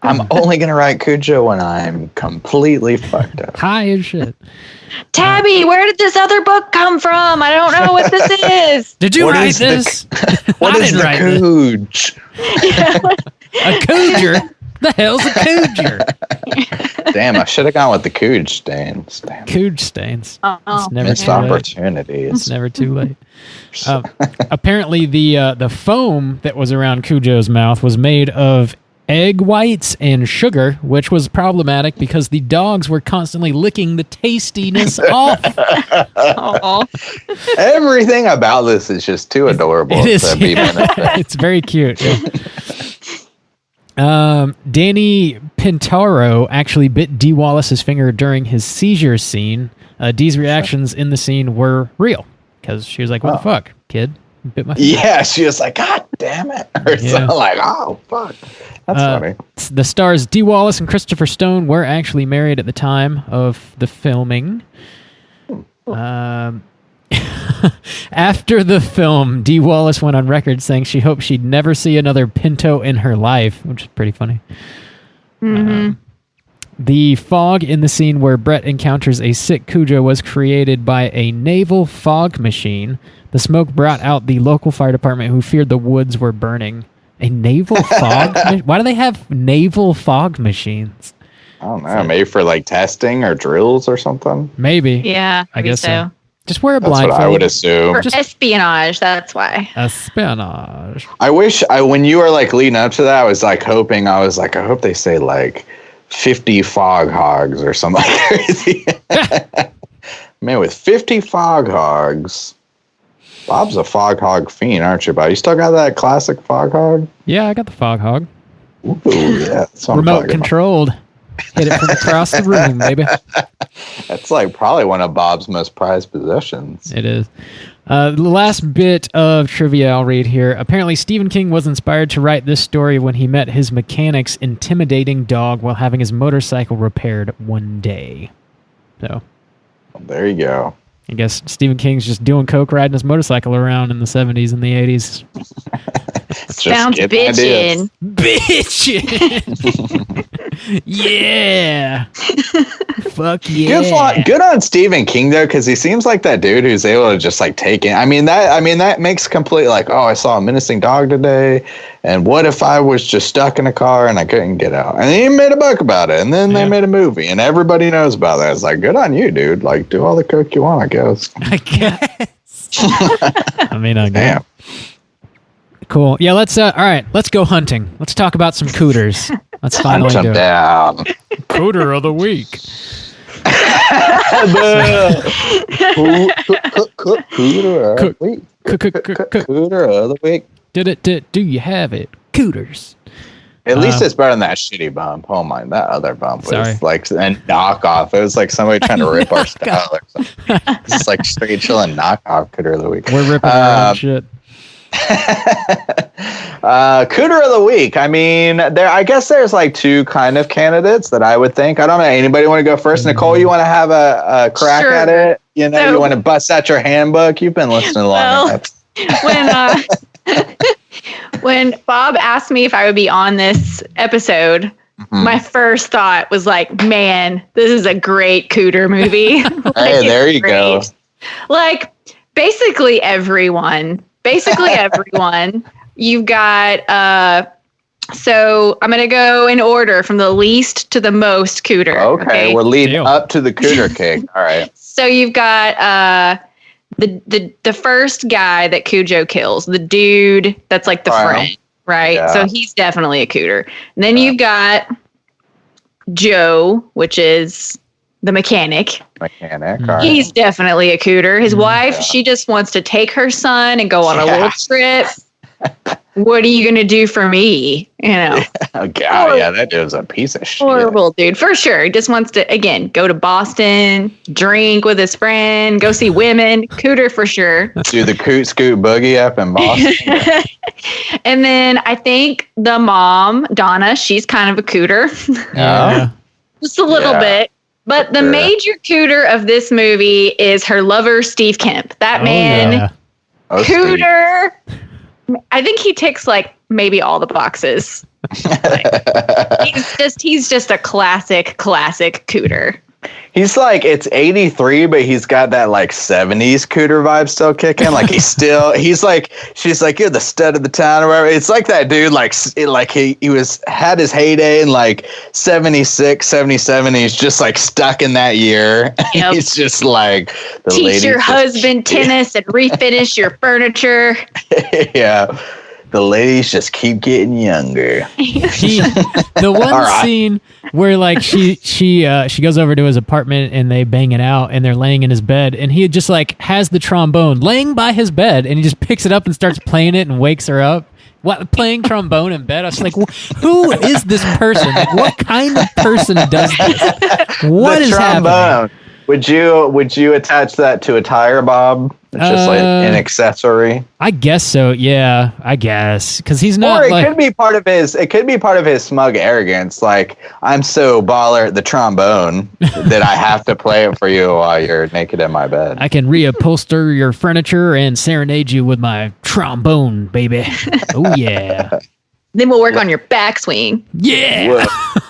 I'm only going to write Cujo when I'm completely fucked up. High as shit. Tabby, where did this other book come from? I don't know what this is. Did you write this? What is the Cooge? A Cooger? The hell's a Cooger? Damn, I should have gone with the Cooge stains. Damn. Cooge stains. It's never missed opportunities. It's never too late. Apparently, the foam that was around Cujo's mouth was made of egg whites and sugar, which was problematic because the dogs were constantly licking the tastiness off. Everything about this is just too adorable. It is. It's very cute. Danny Pintaro actually bit Dee Wallace's finger during his seizure scene. Dee's reactions in the scene were real because she was like, "What the fuck, kid? You bit my finger." Yeah, she was like, "God damn it!" Or something like, "Oh fuck." That's funny. The stars Dee Wallace and Christopher Stone were actually married at the time of the filming. After the film, Dee Wallace went on record saying she hoped she'd never see another Pinto in her life, which is pretty funny. The fog in the scene where Brett encounters a sick Cujo was created by a naval fog machine. The smoke brought out the local fire department who feared the woods were burning. A naval fog? Why do they have naval fog machines? I don't know. Maybe for like testing or drills or something. Maybe. Yeah, I guess so. Just wear a That's blindfold. what I would assume. For espionage, that's why. Espionage. I wish when you were like leading up to that, I was like hoping. I was like, I hope they say like 50 fog hogs or something crazy. Man, with 50 fog hogs. Bob's a fog hog fiend, aren't you, Bob? You still got that classic fog hog? Yeah, I got the fog hog. Ooh, yeah. That's what Remote controlled. Hit it from across the room, baby. That's like probably one of Bob's most prized possessions. It is. The last bit of trivia I'll read here. Apparently, Stephen King was inspired to write this story when he met his mechanic's intimidating dog while having his motorcycle repaired one day. So, there you go. I guess Stephen King's just doing coke, riding his motorcycle around in the 70s and the 80s. Sounds bitchin'. Bitchin'! Yeah. Fuck yeah. Good on Stephen King though, because he seems like that dude who's able to just like take it. I mean that makes complete like, oh, I saw a menacing dog today, and what if I was just stuck in a car and I couldn't get out? And he made a book about it, and then they made a movie, and everybody knows about that. It's like, good on you, dude. Like, do all the coke you want, I guess. I guess. I mean, I guess. Damn. Cool. Yeah, let's all right, let's go hunting. Let's talk about some cooters. Let's finally Hunt do him it. down. Cooter of the week. Cooter of the week. Cooter of the week. Do you have it? Cooters. At least it's better than that shitty bump. Oh my, that other bump was Sorry. like a knockoff. It was like somebody trying to rip our style or something. It's like straight chilling knockoff Cooter of the week. We're ripping our own shit. Cooter of the week. I mean, I guess there's like two kind of candidates that I would think. I don't know. Anybody want to go first? Nicole, you want to have a crack Sure. at it? You know, So- you want to bust out your handbook? You've been listening long enough. When Bob asked me if I would be on this episode, my first thought was like, man, this is a great cooter movie. Like, Hey, there it's you go. great. Like, basically everyone. You've got, so I'm going to go in order from the least to the most cooter. Okay, we're leading Deal. up to the cooter cake. All right. So you've got the first guy that Cujo kills, the dude that's like the Right. friend, right? Yeah. So he's definitely a cooter. And then you've got Joe, which is the mechanic. Mechanic. All right. He's definitely a cooter. His wife, Yeah. she just wants to take her son and go on a Yeah. little trip. What are you going to do for me? You know, Oh, God, yeah, that dude's a piece of shit. horrible dude for sure. He just wants to, again, go to Boston, drink with his friend, go see women. Cooter for sure. Do the coot scoot boogie up in Boston. And then I think the mom, Donna, she's kind of a cooter, Yeah. just a little Yeah. bit. But the Sure. major cooter of this movie is her lover, Steve Kemp. That man, yeah. Oh, Steve. cooter. I think he ticks like maybe all the boxes. Like, he's just a classic cooter. He's like, it's 83, but he's got that like 70s cooter vibe still kicking. Like he's like, she's like, you're the stud of the town or whatever. It's like that dude, like he had his heyday in like 76, 77. He's just like stuck in that year. Yep. He's just like, the Teach ladies your just- husband tennis and refinish your furniture. Yeah. The ladies just keep getting younger. The one All right. scene where like she goes over to his apartment and they bang it out and they're laying in his bed and he just like has the trombone laying by his bed and he just picks it up and starts playing it and wakes her up. What, playing trombone in bed? I was like, who is this person? Like, what kind of person does this? What The is happening? trombone. Would you attach that to a tire, Bob? It's just like an accessory. I guess so. Yeah, I guess because he's not Or it like could be part of his smug arrogance. Like, I'm so baller at the trombone that I have to play it for you while you're naked in my bed. I can reupholster your furniture and serenade you with my trombone, baby. Oh yeah, Then we'll work on your backswing. yeah. Whoa.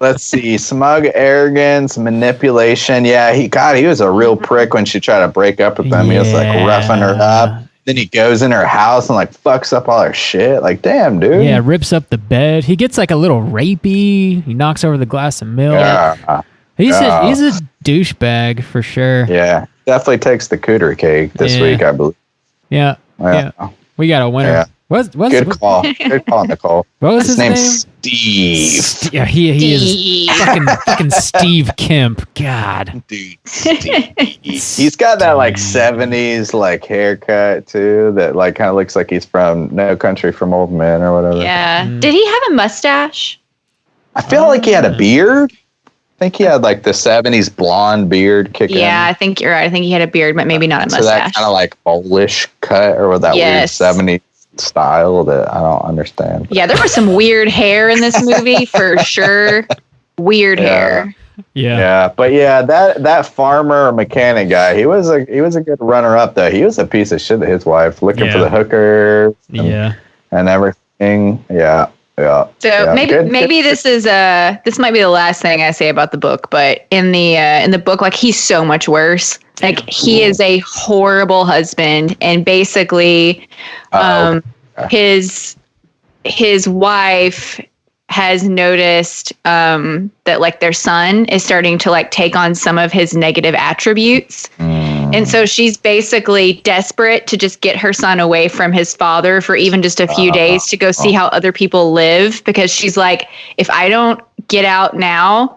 Let's see. Smug arrogance, manipulation. Yeah, he was a real prick when she tried to break up with him. He was like Yeah. roughing her up. Then he goes in her house and like fucks up all her shit. Like, damn, dude. Yeah, rips up the bed. He gets like a little rapey. He knocks over the glass of milk. Yeah. He's Yeah. he's a douchebag for sure. Yeah. Definitely takes the cooter cake this Yeah. week, I believe. Yeah. Yeah. We got a winner. Yeah. What's Good call. Good call, Nicole. What was His his name's name? Steve. Yeah, he is Steve. fucking Steve Kemp. God. Dude, Steve. He's got that like 70s like haircut too that like kind of looks like he's from No Country from Old Men or whatever. Yeah. Did he have a mustache? I feel like he had a beard. I think he had like the 70s blonde beard kicking. Yeah, I think you're right. I think he had a beard, but maybe not a So that mustache. kind of like bowlish cut or with that Yes. weird 70s style that I don't understand. Yeah, there was some weird hair in this movie for sure. Weird Yeah. hair. Yeah. Yeah, but yeah, that farmer mechanic guy, he was a good runner up though. He was a piece of shit to his wife, looking for Yeah. the hookers Yeah. and everything. Yeah. Yeah. So Yeah. maybe this might be the last thing I say about the book, but in the book, like, he's so much worse. Like, he is a horrible husband, and basically, his wife has noticed that, like, their son is starting to, like, take on some of his negative attributes. And so she's basically desperate to just get her son away from his father for even just a few days to go see how other people live, because she's like, if I don't get out now,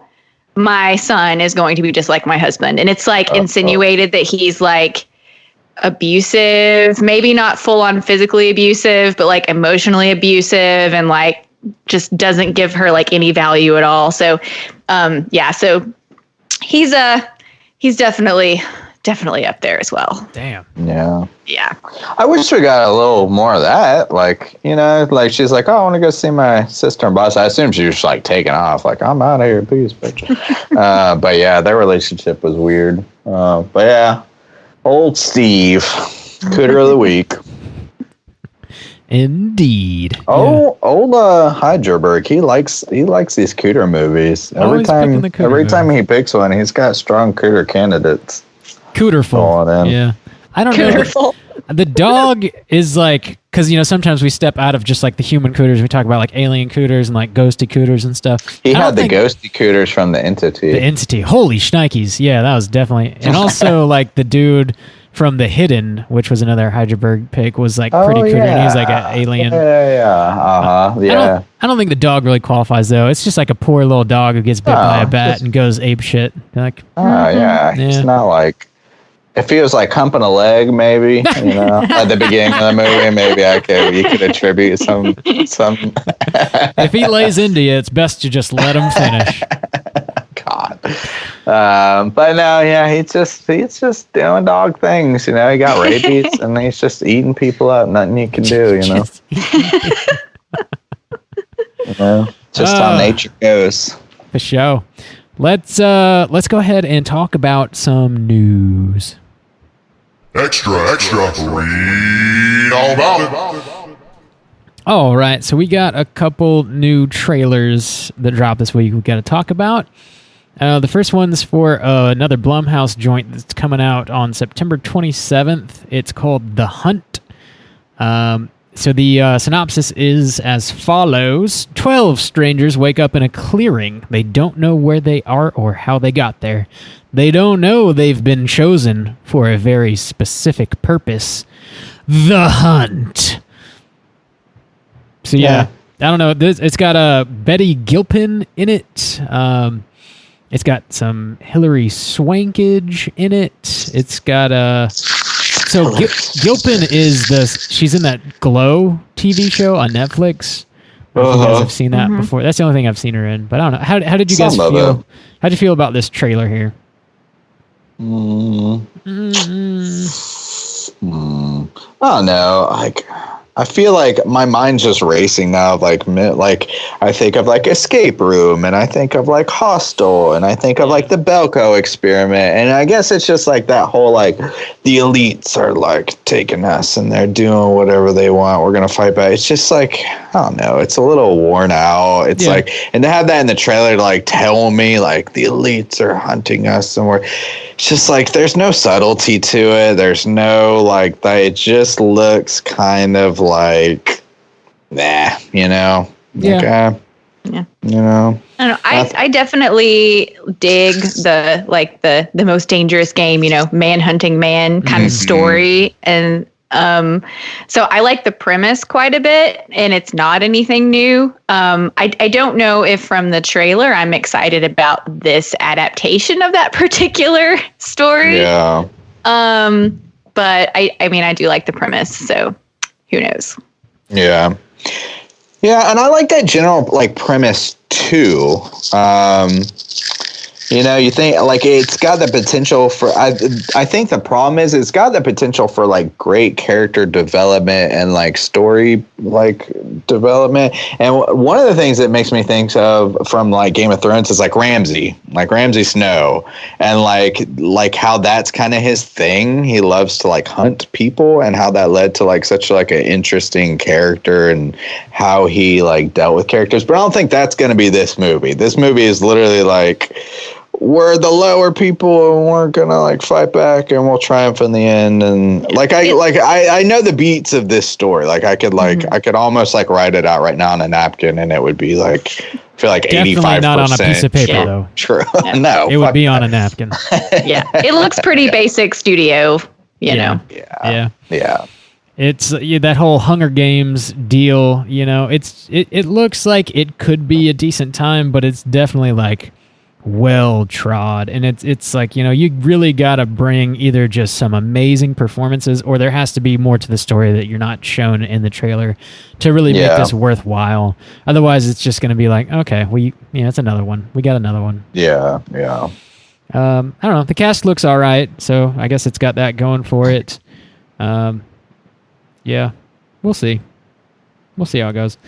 my son is going to be just like my husband. And it's like insinuated that he's like abusive, maybe not full on physically abusive, but like emotionally abusive, and like just doesn't give her like any value at all. So so he's definitely up there as well. Damn. Yeah. Yeah. I wish we got a little more of that. Like, you know, like she's like, oh, I want to go see my sister and boss. I assume she was like taking off, like, I'm out of here, peace, bitch. But yeah, their relationship was weird. But yeah, old Steve, cooter of the week. Indeed. Oh, old Heidelberg, he likes these cooter movies. Every time he picks one, he's got strong cooter candidates. Cooterful. Yeah. I don't know. The dog is like, because, you know, sometimes we step out of just like the human cooters. We talk about like alien cooters and like ghosty cooters and stuff. He had the ghosty cooters from the Entity. The Entity. Holy shnikes. Yeah, that was definitely. And also like the dude from The Hidden, which was another Heidelberg pick, was like pretty cooter. And he was like an alien. Yeah. I don't think the dog really qualifies though. It's just like a poor little dog who gets bit by a bat and goes ape shit. Like, He's not like. If he was like humping a leg, maybe, you know, at the beginning of the movie, maybe you could attribute some. If he lays into you, it's best to just let him finish. God. But no, yeah, he's just doing dog things, you know. He got rabies and he's just eating people up. Nothing you can do, you know. Just how nature goes. For sure. Let's go ahead and talk about some news. Extra, read all about it. All right, so we got a couple new trailers that dropped this week we got to talk about. The first one's for another Blumhouse joint that's coming out on September 27th. It's called The Hunt. So the synopsis is as follows. 12 strangers wake up in a clearing. They don't know where they are or how they got there. They don't know they've been chosen for a very specific purpose. The Hunt. So yeah. I don't know. It's got Betty Gilpin in it. It's got some Hilary Swankage in it. It's got So Gilpin is she's in that Glow TV show on Netflix. I don't know if you guys have seen that before. That's the only thing I've seen her in. But I don't know. How did you guys feel? How'd you feel about this trailer here? I don't know. Like, I feel like my mind's just racing now. Like I think of like Escape Room, and I think of like Hostel, and I think of like the Belko Experiment, and I guess it's just like that whole like the elites are like taking us and they're doing whatever they want. We're gonna fight back. It's just like, I don't know. It's a little worn out. It's like, and to have that in the trailer to like tell me like the elites are hunting us, and it's just like there's no subtlety to it. There's no like that. It just looks kind of like, nah, you know. Yeah. Okay. Yeah. You know. I don't know. I definitely dig the most dangerous game, you know, man hunting man kind of story, and so I like the premise quite a bit, and it's not anything new. I don't know if from the trailer I'm excited about this adaptation of that particular story. Yeah. But I mean, I do like the premise, so who knows? Yeah. Yeah, and I like that general like premise too. You know, you think like it's got the potential for. I think the problem is it's got the potential for like great character development and like story like development. And one of the things that makes me think of from like Game of Thrones is like Ramsay Snow, and like how that's kind of his thing. He loves to like hunt people, and how that led to like such like an interesting character and how he like dealt with characters. But I don't think that's going to be this movie. This movie is literally like, we're the lower people and we're gonna like fight back and we'll triumph in the end. And I know the beats of this story. Like I could almost like write it out right now on a napkin and it would be like, I feel like 85%. Definitely not on a piece of paper though. True. Yeah. No, It would be on a napkin. Yeah, it looks pretty basic studio. You know. Yeah. It's that whole Hunger Games deal. You know, it looks like it could be a decent time, but it's definitely like well trod, and it's like, you know, you really got to bring either just some amazing performances, or there has to be more to the story that you're not shown in the trailer to really make this worthwhile. Otherwise, it's just going to be like, okay, it's another one. We got another one. Yeah. I don't know. The cast looks all right, so I guess it's got that going for it. Yeah, we'll see. We'll see how it goes.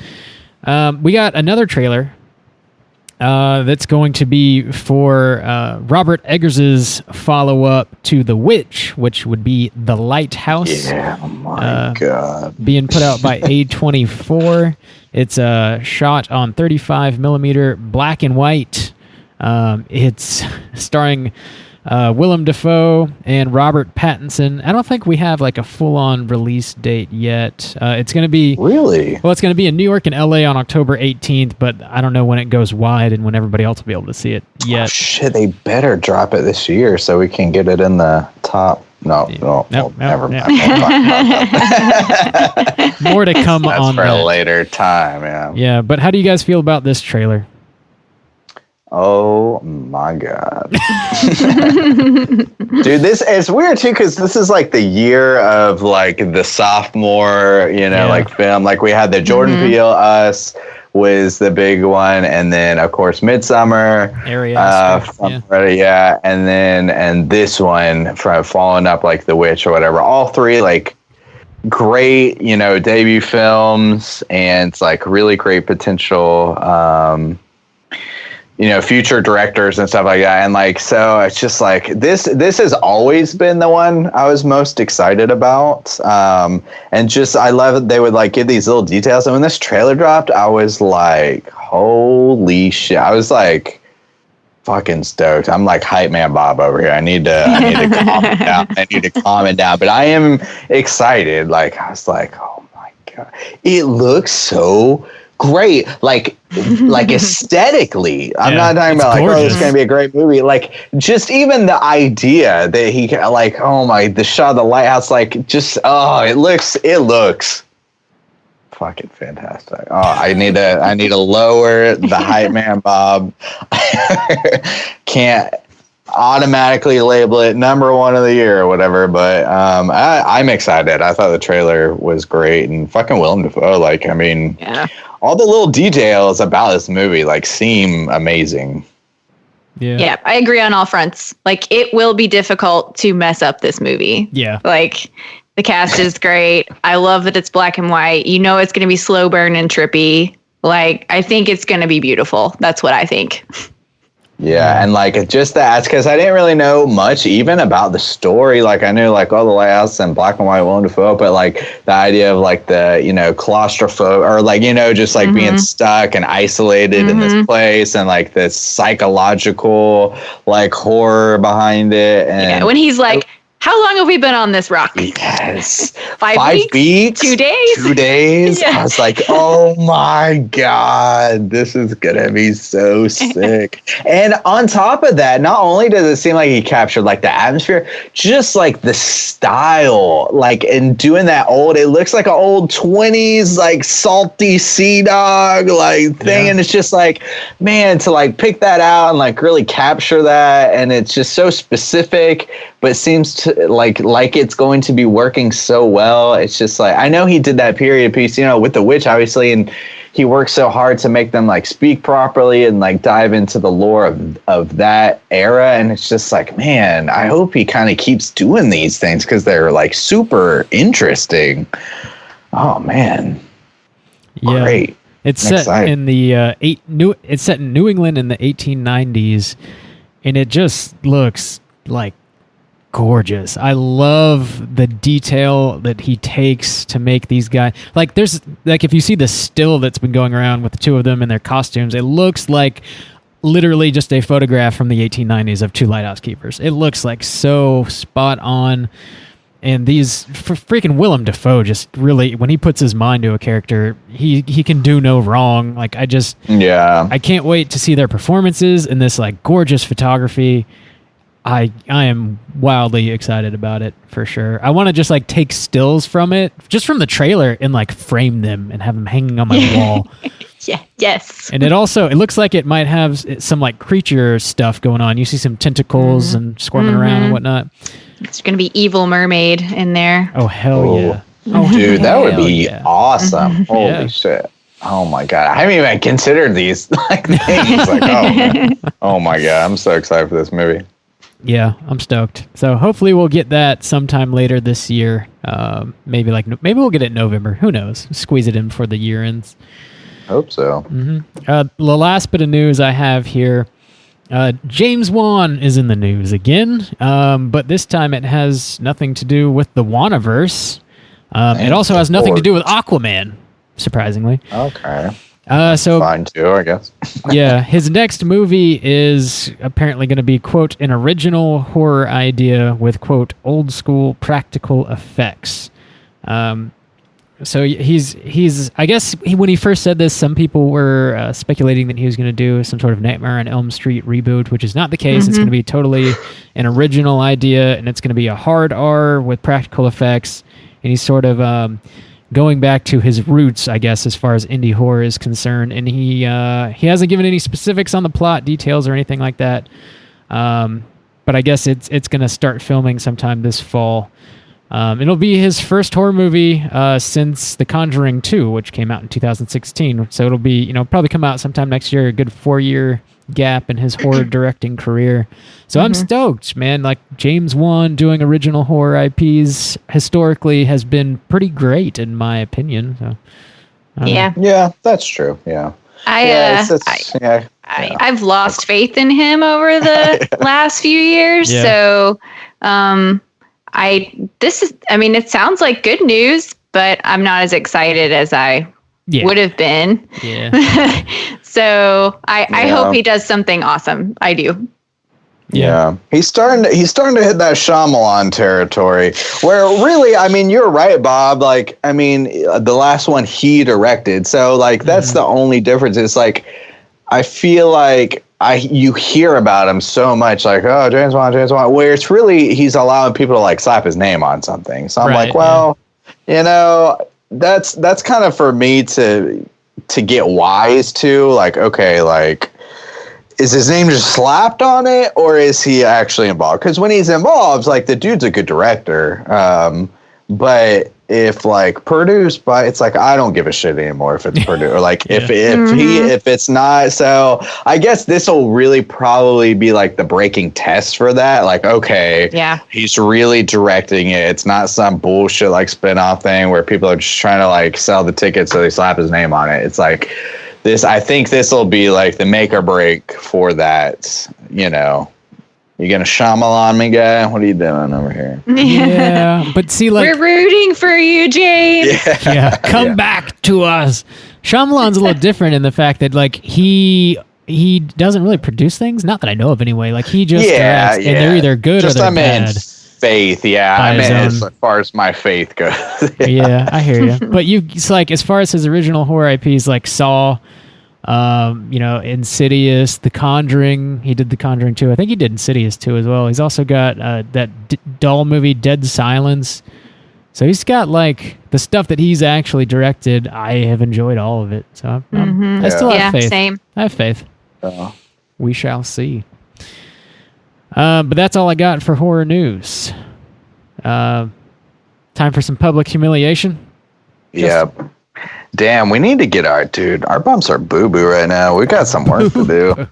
We got another trailer that's going to be for Robert Eggers's follow-up to The Witch, which would be The Lighthouse. Yeah, oh my God. Being put out by A24. It's shot on 35 millimeter black and white. It's starring Willem Dafoe and Robert Pattinson. I don't think we have like a full-on release date yet. It's going to be it's going to be in New York and LA on October 18th, but I don't know when it goes wide and when everybody else will be able to see it yet. Oh, shit, they better drop it this year so we can get it in the top. No, never mind. More to come on for that. a later time. Yeah. Yeah, but how do you guys feel about this trailer? Oh my God. Dude, it's weird too, because this is like the year of like the sophomore, like film. Like we had the Jordan Peele Us was the big one, and then of course Midsummer, and this one from following up like The Witch or whatever. All three like great, debut films, and it's like really great potential. Future directors and stuff like that. And like, so it's just like, this has always been the one I was most excited about. And just, I love it. They would like give these little details. And when this trailer dropped, I was like, holy shit. I was like fucking stoked. I'm like hype man Bob over here. I need to calm it down. I need to calm it down, but I am excited. Like, I was like, oh my God, it looks so great, like aesthetically. I'm not talking about like, gorgeous. Oh, it's gonna be a great movie. Like, just even the idea that he like, the shot of the lighthouse, like, just it looks fucking fantastic. Oh, I need to lower the hype man Bob. Can't automatically label it number one of the year or whatever, but I'm excited. I thought the trailer was great, and fucking Willem Dafoe, like, I mean, all the little details about this movie like seem amazing. Yeah, I agree on all fronts. Like, it will be difficult to mess up this movie. Yeah, like the cast is great. I love that it's black and white. It's going to be slow burn and trippy. Like, I think it's going to be beautiful. That's what I think. Yeah, and like just that's because I didn't really know much even about the story. Like, I knew like all the layouts and black and white Willem Dafoe, but like the idea of like the claustrophobe, or like just like being stuck and isolated in this place, and like this psychological like horror behind it. And when he's like, how long have we been on this rock? Yes. 5 weeks? 2 days? 2 days? Yeah. I was like, oh my God, this is going to be so sick. And on top of that, not only does it seem like he captured like the atmosphere, just like the style, like, and doing that it looks like an old 20s, like salty sea dog, like thing. Yeah. And it's just like, man, to like pick that out and like really capture that. And it's just so specific, but seems to like it's going to be working so well. It's just like, I know he did that period piece, with The Witch, obviously, and he works so hard to make them like speak properly and like dive into the lore of that era. And it's just like, man, I hope he kind of keeps doing these things because they're like super interesting. Oh man. Yeah. Great. It's set in the it's set in New England in the 1890s, and it just looks like gorgeous. I love the detail that he takes to make these guys. Like, there's like, if you see the still that's been going around with the two of them in their costumes, it looks like literally just a photograph from the 1890s of two lighthouse keepers. It looks like so spot on. And these freaking Willem Dafoe just really, when he puts his mind to a character, he can do no wrong. Like, I can't wait to see their performances in this like gorgeous photography. I am wildly excited about it for sure. I want to just like take stills from it, just from the trailer, and like frame them and have them hanging on my wall. Yeah. Yes. And it looks like it might have some like creature stuff going on. You see some tentacles and squirming around and whatnot. It's going to be evil mermaid in there. Oh, hell yeah. Oh, dude, that would be awesome. Holy Yeah. shit. Oh my God. I haven't even considered these like things. Like, oh, man. Oh my God. I'm so excited for this movie. Yeah, I'm stoked. So hopefully we'll get that sometime later this year. Maybe we'll get it in November. Who knows? Squeeze it in before the year ends. Hope so. The last bit of news I have here, James Wan is in the news again, but this time it has nothing to do with the Wanaverse. It also has nothing to do with Aquaman, surprisingly. Okay. So fine too, I guess. yeah, his next movie is apparently going to be, quote, an original horror idea with, quote, old school practical effects. So he's I guess when he first said this, some people were speculating that he was going to do some sort of Nightmare on Elm Street reboot, which is not the case. It's going to be totally an original idea, and it's going to be a hard R with practical effects. And he's sort of going back to his roots, I guess, as far as indie horror is concerned. And he hasn't given any specifics on the plot details or anything like that. But I guess it's going to start filming sometime this fall. It'll be his first horror movie since The Conjuring 2, which came out in 2016. So it'll be, probably come out sometime next year, a good 4-year gap in his horror directing career. So I'm stoked, man. Like, James Wan doing original horror IPs historically has been pretty great, in my opinion. So, yeah, that's true. Yeah. I've lost faith in him over the last few years. Yeah. So, it sounds like good news, but I'm not as excited as I would have been. Yeah. So I hope he does something awesome. I do. Yeah. He's starting to hit that Shyamalan territory where really, you're right, Bob. Like, the last one he directed. So like, that's the only difference. It's like, I feel like you hear about him so much, like, oh, James Wan, where it's really, he's allowing people to like slap his name on something. So I'm like, well, that's kind of for me to get wise to, like, okay, like, is his name just slapped on it, or is he actually involved? Because when he's involved, like, the dude's a good director. But if like produced by, it's like, I don't give a shit anymore if it's produced, or like if it's not. So I guess this will really probably be like the breaking test for that. Like, okay, he's really directing it. It's not some bullshit like spin-off thing where people are just trying to like sell the tickets so they slap his name on it. It's like this. I think this will be like the make or break for that. You gonna Shyamalan me, guy? What are you doing over here? Yeah, but see, like, we're rooting for you, James. Yeah, come back to us. Shyamalan's a little different in the fact that like he doesn't really produce things. Not that I know of, anyway. Like, he just directs, and they're either good or they're bad. Faith, as far as my faith goes. Yeah, I hear you. But it's like, as far as his original horror IPs, like Saw. Insidious, The Conjuring. He did The Conjuring 2. I think he did Insidious 2 as well. He's also got that doll movie, Dead Silence. So he's got like the stuff that he's actually directed. I have enjoyed all of it. So I still have faith. Same. I have faith. We shall see. But that's all I got for horror news. Time for some public humiliation. Yep. Damn, we need to get our bumps are boo boo right now. We got some work to do.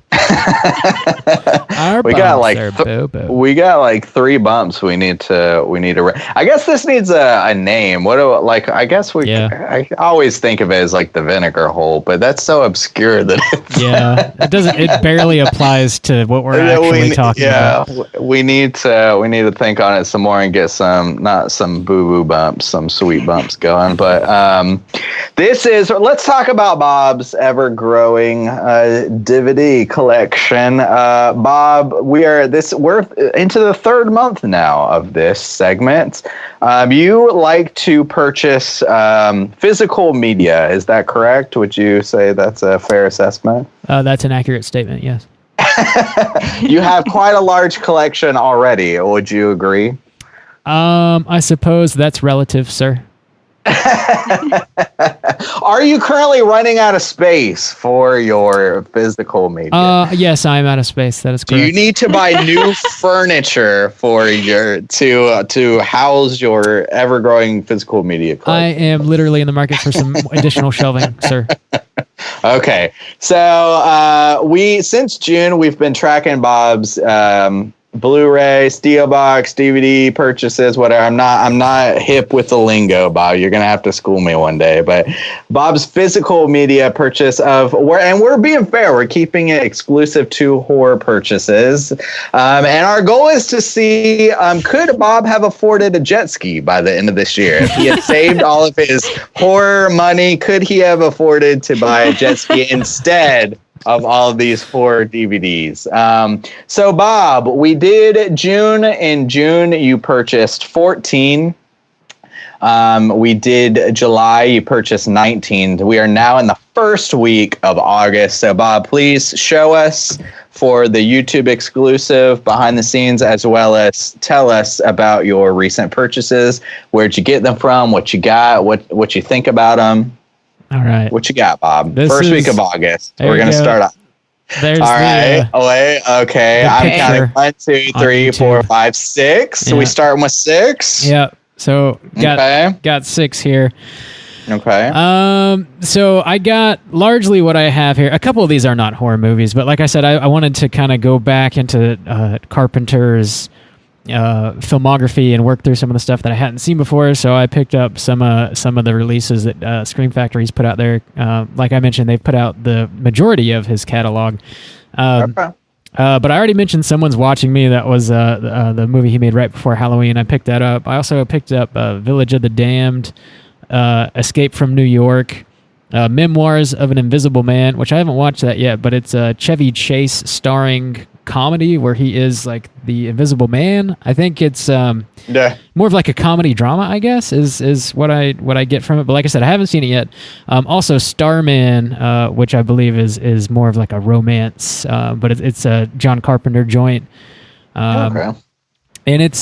Our we got bumps are boo-boo. we got like 3 bumps. We need to. I guess this needs a name. What do like? I guess we. Yeah. I always think of it as like the vinegar hole, but that's so obscure that it's. Yeah, it doesn't. It barely applies to what we're actually talking about. We need to think on it some more and get not some boo boo bumps, some sweet bumps going. But let's talk about Bob's ever growing DVD collection. Bob, we're into the 3rd month now of this segment. You like to purchase physical media, is that correct? Would you say that's a fair assessment? That's an accurate statement, yes. You have quite a large collection already, would you agree? I suppose that's relative, sir. Are you currently running out of space for your physical media? Yes, I am out of space. That is correct. Do you need to buy new furniture for to house your ever-growing physical media collection? I am literally in the market for some additional shelving, sir. Okay, so since June we've been tracking Bob's Blu-ray, Steelbox, DVD purchases, whatever. I'm not hip with the lingo, Bob. You're gonna have to school me one day. But Bob's physical media purchase we're being fair. We're keeping it exclusive to horror purchases, and our goal is to see could Bob have afforded a jet ski by the end of this year if he had saved all of his horror money. Could he have afforded to buy a jet ski instead of all of these 4 DVDs. So Bob, we did June. In June, you purchased 14. We did July, you purchased 19. We are now in the first week of August. So Bob, please show us for the YouTube exclusive behind the scenes, as well as tell us about your recent purchases. Where'd you get them from? What you got? What you think about them? All right. What you got, Bob? First week of August. We're going to start off. There's all right. Okay. I'm counting 1, 2, 3, 4, 5, 6. Yeah. We starting with 6. Yeah. So got 6 here. Okay. So I got largely what I have here. A couple of these are not horror movies, but like I said, I wanted to kind of go back into Carpenter's filmography and work through some of the stuff that I hadn't seen before. So I picked up some of the releases that Scream Factory's put out there. Like I mentioned, they've put out the majority of his catalog. Okay. But I already mentioned Someone's Watching Me. That was the movie he made right before Halloween. I picked that up. I also picked up Village of the Damned, Escape from New York, Memoirs of an Invisible Man, which I haven't watched that yet, but it's a Chevy Chase starring comedy where he is like the Invisible Man. I think it's more of like a comedy drama, I guess, is what I get from it. But like I said, I haven't seen it yet. Also Starman, which I believe is more of like a romance, but it's a John Carpenter joint. Okay. And it's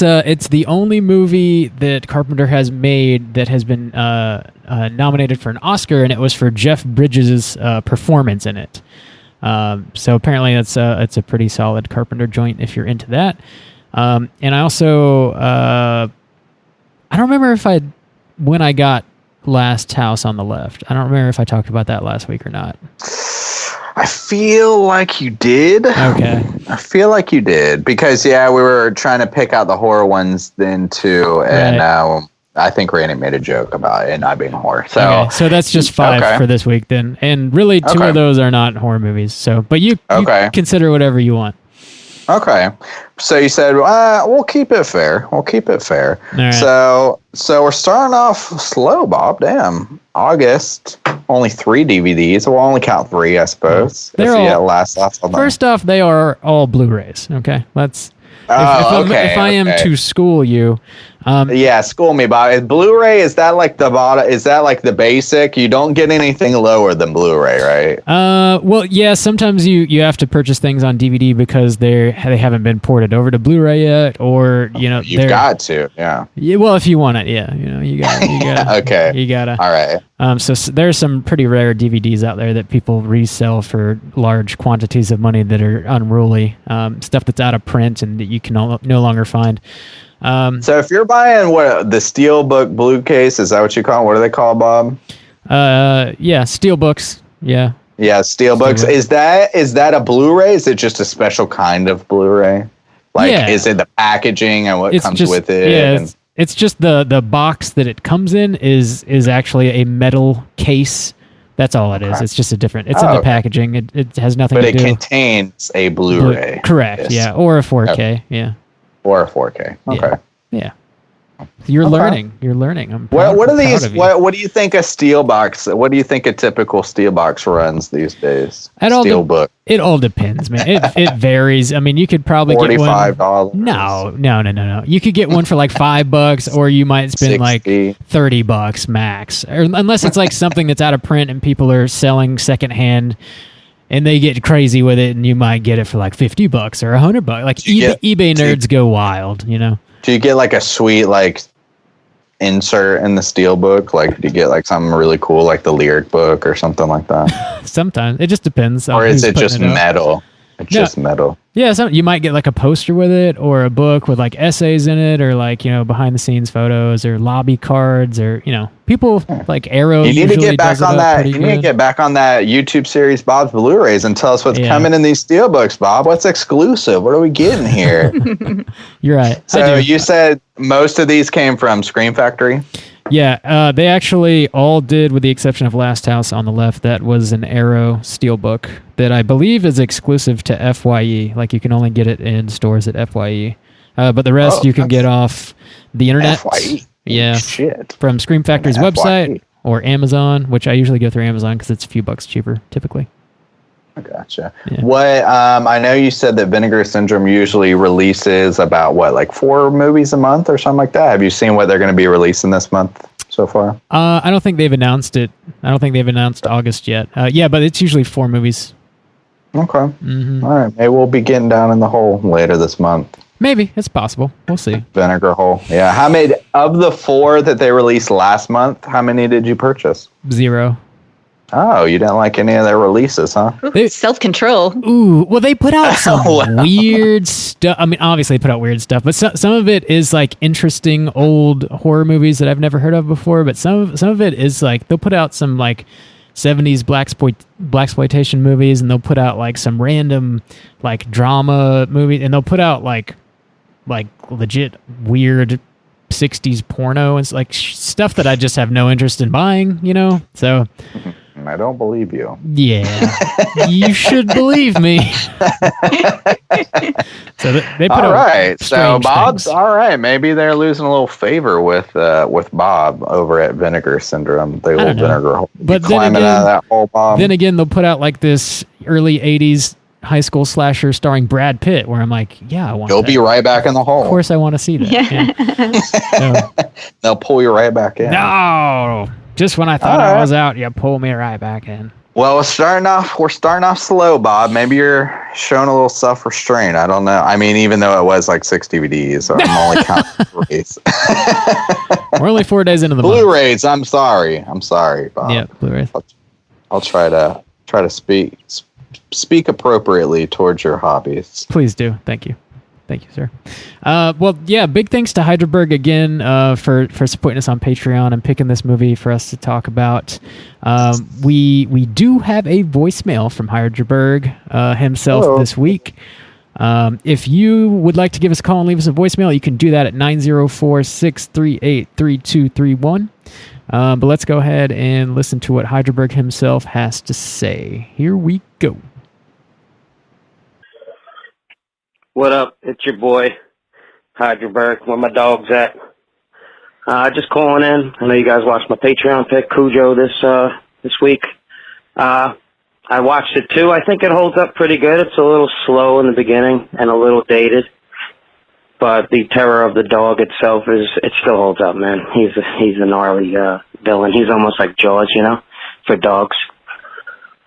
the only movie that Carpenter has made that has been nominated for an Oscar, and it was for Jeff Bridges' performance in it. So apparently it's a pretty solid Carpenter joint if you're into that. And I also I don't remember when I got Last House on the Left. I don't remember if I talked about that last week or not. I feel like you did. Okay. I feel like you did because we were trying to pick out the horror ones then too, and I think Randy made a joke about it not being horror. So that's just 5 for this week then, and really 2 of those are not horror movies. So, but you consider whatever you want. Okay. So you said, we'll keep it fair. All right. So we're starting off slow, Bob. Damn. August, only 3 DVDs. We'll only count 3, I suppose. First off, they are all Blu-rays. Okay. If I am to school you. School me, Bob. Is Blu-ray, is that like the bottom? Is that like the basic? You don't get anything lower than Blu-ray, right? Well, yeah. Sometimes you have to purchase things on DVD because they haven't been ported over to Blu-ray yet, or you've got to, yeah. Well, if you want it, yeah. You got. Okay. You gotta. All right. So there's some pretty rare DVDs out there that people resell for large quantities of money that are unruly. Stuff that's out of print and that you can no longer find. So if you're buying the Steelbook Blue case, is that what you call it? What do they call it, Bob? Yeah, Steelbooks. Yeah. Yeah, Steelbooks. Steelbook. Is that a Blu-ray? Is it just a special kind of Blu-ray? Like, Yeah. is it the packaging and what comes just, with it? Yeah, it's just the box that it comes in is actually a metal case. That's all it is. It's just a different. It's in the packaging. It has nothing but to do. But it contains a Blu-ray. Correct. Yes. Yeah, or a 4K. Yeah. Or a 4K. Okay. Yeah. You're learning. You're learning. I'm what are these? of you. What do you think a steel box? What do you think a typical steel box runs these days? Steelbook. It all depends, man. It varies. I mean, you could probably get one. $45. No. You could get one for like $5, or you might spend 60. like $30 max, or unless it's like something that's out of print and people are selling secondhand. And they get crazy with it, and you might get it for like $50 or $100. Like eBay nerds go wild, you know. Do you get like a sweet like insert in the steelbook? Like, do you get like something really cool, like the lyric book or something like that? Sometimes it just depends. Or is it just metal? It's just metal. Yeah, you might get like a poster with it, or a book with like essays in it, or like, you know, behind the scenes photos, or lobby cards, or, you know, people like Arrow. You need to get back on that. You need to get back on that YouTube series, Bob's Blu-rays, and tell us what's coming in these steelbooks, Bob. What's exclusive? What are we getting here? You're right. So you said most of these came from Scream Factory. Yeah, they actually all did, with the exception of Last House on the left. That was an Arrow steelbook that I believe is exclusive to FYE. Like, you can only get it in stores at FYE. But the rest you can get off the internet. FYE? Yeah. Shit. From Scream Factory's website or Amazon, which I usually go through Amazon because it's a few bucks cheaper, typically. I gotcha. Yeah. What I know you said that Vinegar Syndrome usually releases about like 4 movies a month or something like that. Have you seen what they're going to be releasing this month so far? I don't think they've announced it. I don't think they've announced August yet. Yeah, but it's usually 4 movies. Okay. Mm-hmm. All right. Maybe we'll be getting down in the hole later this month. Maybe. It's possible. We'll see. Vinegar hole. Yeah. How many of the 4 that they released last month? How many did you purchase? 0. Oh, you didn't like any of their releases, huh? Self-control. Ooh, well, they put out some weird stuff. I mean, obviously they put out weird stuff, but some of it is like interesting old horror movies that I've never heard of before. But some of it is like they'll put out some like 70s blaxploitation movies, and they'll put out like some random like drama movie, and they'll put out like legit weird 60s porno and like stuff that I just have no interest in buying, you know? So I don't believe you. Yeah, you should believe me. So they put all right. So Bob's things. All right. Maybe they're losing a little favor with Bob over at Vinegar Syndrome. The old Vinegar hole. But climbing out of that hole, Bob. Then again, they'll put out like this early '80s high school slasher starring Brad Pitt, where I'm like, yeah, I want. He'll be right back in the hole. Of course, I want to see that. Yeah. They'll pull you right back in. No. Just when I thought I was out, you pull me right back in. Well, we're starting off slow, Bob. Maybe you're showing a little self-restraint. I don't know. I mean, even though it was like 6 DVDs, so I'm only counting Blu-rays. We're only 4 days into the Blu-rays. I'm sorry, Bob. Yeah, Blu-rays. I'll try to speak appropriately towards your hobbies. Please do. Thank you, sir. Well, yeah, big thanks to Hydraberg again for supporting us on Patreon and picking this movie for us to talk about. We do have a voicemail from Hydraberg himself this week. If you would like to give us a call and leave us a voicemail, you can do that at 904-638-3231. But let's go ahead and listen to what Hydraberg himself has to say. Here we go. What up? It's your boy, Hydraberg. Where my dog's at? Just calling in. I know you guys watched my Patreon pick, Cujo, this week. I watched it too. I think it holds up pretty good. It's a little slow in the beginning and a little dated, but the terror of the dog itself it still holds up, man. He's a gnarly villain. He's almost like Jaws, you know, for dogs.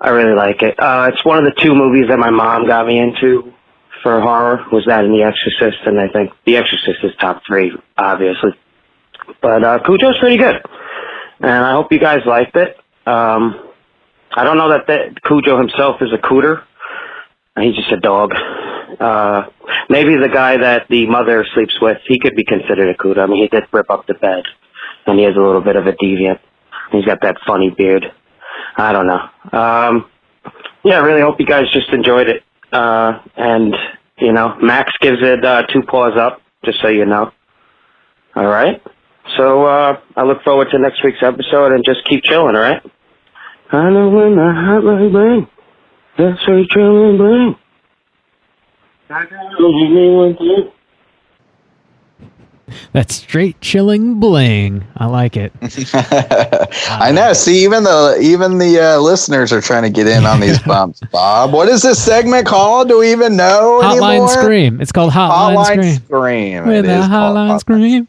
I really like it. It's one of the 2 movies that my mom got me into for horror, was that in The Exorcist, and I think The Exorcist is top 3, obviously. But Cujo's pretty good, and I hope you guys liked it. I don't know that Cujo himself is a cooter. He's just a dog. Maybe the guy that the mother sleeps with, he could be considered a cooter. I mean, he did rip up the bed, and he is a little bit of a deviant. He's got that funny beard. I don't know. Yeah, I really hope you guys just enjoyed it. And, you know, Max gives it 2 paws up, just so you know. All right? So I look forward to next week's episode and just keep chilling, all right? I know when the hotline bling, that's straight chilling bling. I got only one thing. That's straight chilling bling. I like it. I know. See, even the listeners are trying to get in on these bumps. Bob, what is this segment called? Do we even know Hotline anymore? Scream. It's called Hotline Scream. With a Hotline Scream.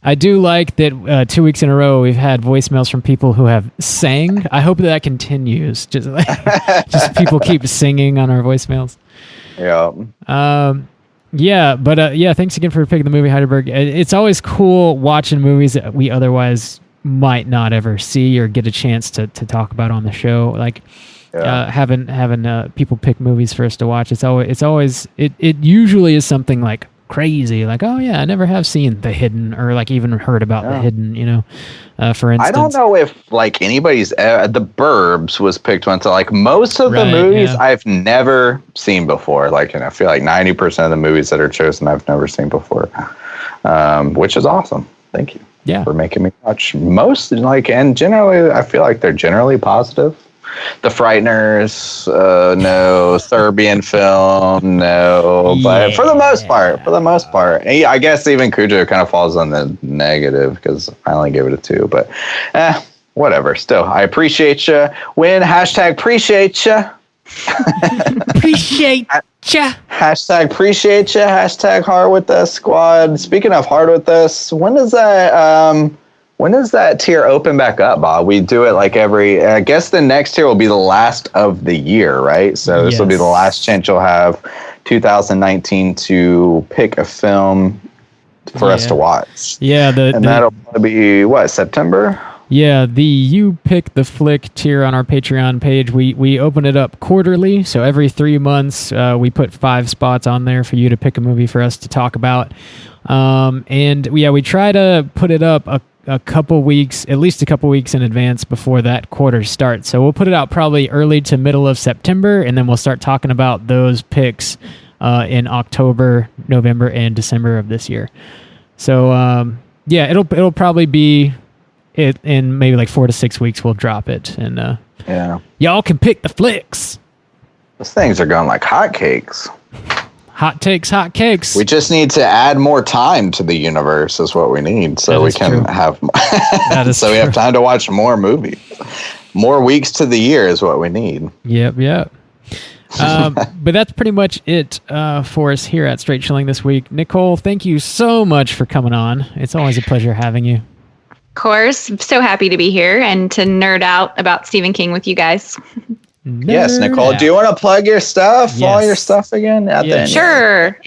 I do like that 2 weeks in a row we've had voicemails from people who have sang. I hope that continues. Just people keep singing on our voicemails. Yeah. Yeah, but thanks again for picking the movie Heidelberg. It's always cool watching movies that we otherwise might not ever see or get a chance to talk about on the show. Like having people pick movies for us to watch. It usually is something like crazy, like, oh yeah, I never have seen The Hidden, or like even heard about The Hidden, you know, for instance. I don't know if like anybody's The Burbs was picked one, so like most of the movies I've never seen before. Like, and I feel like 90% of the movies that are chosen I've never seen before, which is awesome. Thank you for making me watch most, like, and generally I feel like they're generally positive. The Frighteners, no. Serbian film, no. But for the most part, I guess even Cujo kind of falls on the negative because I only gave it a 2. But whatever. Still, I appreciate you. Win hashtag appreciate you. Appreciate ya. Hashtag appreciate you. Hashtag hard with us squad. Speaking of hard with us, when does that tier open back up, Bob? We do it like I guess the next tier will be the last of the year, right? So this will be the last chance you'll have 2019 to pick a film for us to watch. Yeah. That'll probably be, September? Yeah, the You Pick the Flick tier on our Patreon page, we open it up quarterly. So every 3 months, we put 5 spots on there for you to pick a movie for us to talk about. And we try to put it up at least a couple weeks in advance before that quarter starts. So we'll put it out probably early to middle of September, and then we'll start talking about those picks in October, November, and December of this year. So it'll probably be in maybe like 4 to 6 weeks. We'll drop it, and y'all can pick the flicks. Those things are going like hotcakes. Hot takes, hot cakes. We just need to add more time to the universe is what we need, so we can have so we have time to watch more movies. More weeks to the year is what we need. Yep. But that's pretty much it for us here at Straight Chilling this week. Nicole, thank you so much for coming on. It's always a pleasure having you. Of course. I'm so happy to be here and to nerd out about Stephen King with you guys. Yes, Nicole. Do you want to plug your stuff? Yes. All your stuff again? Sure.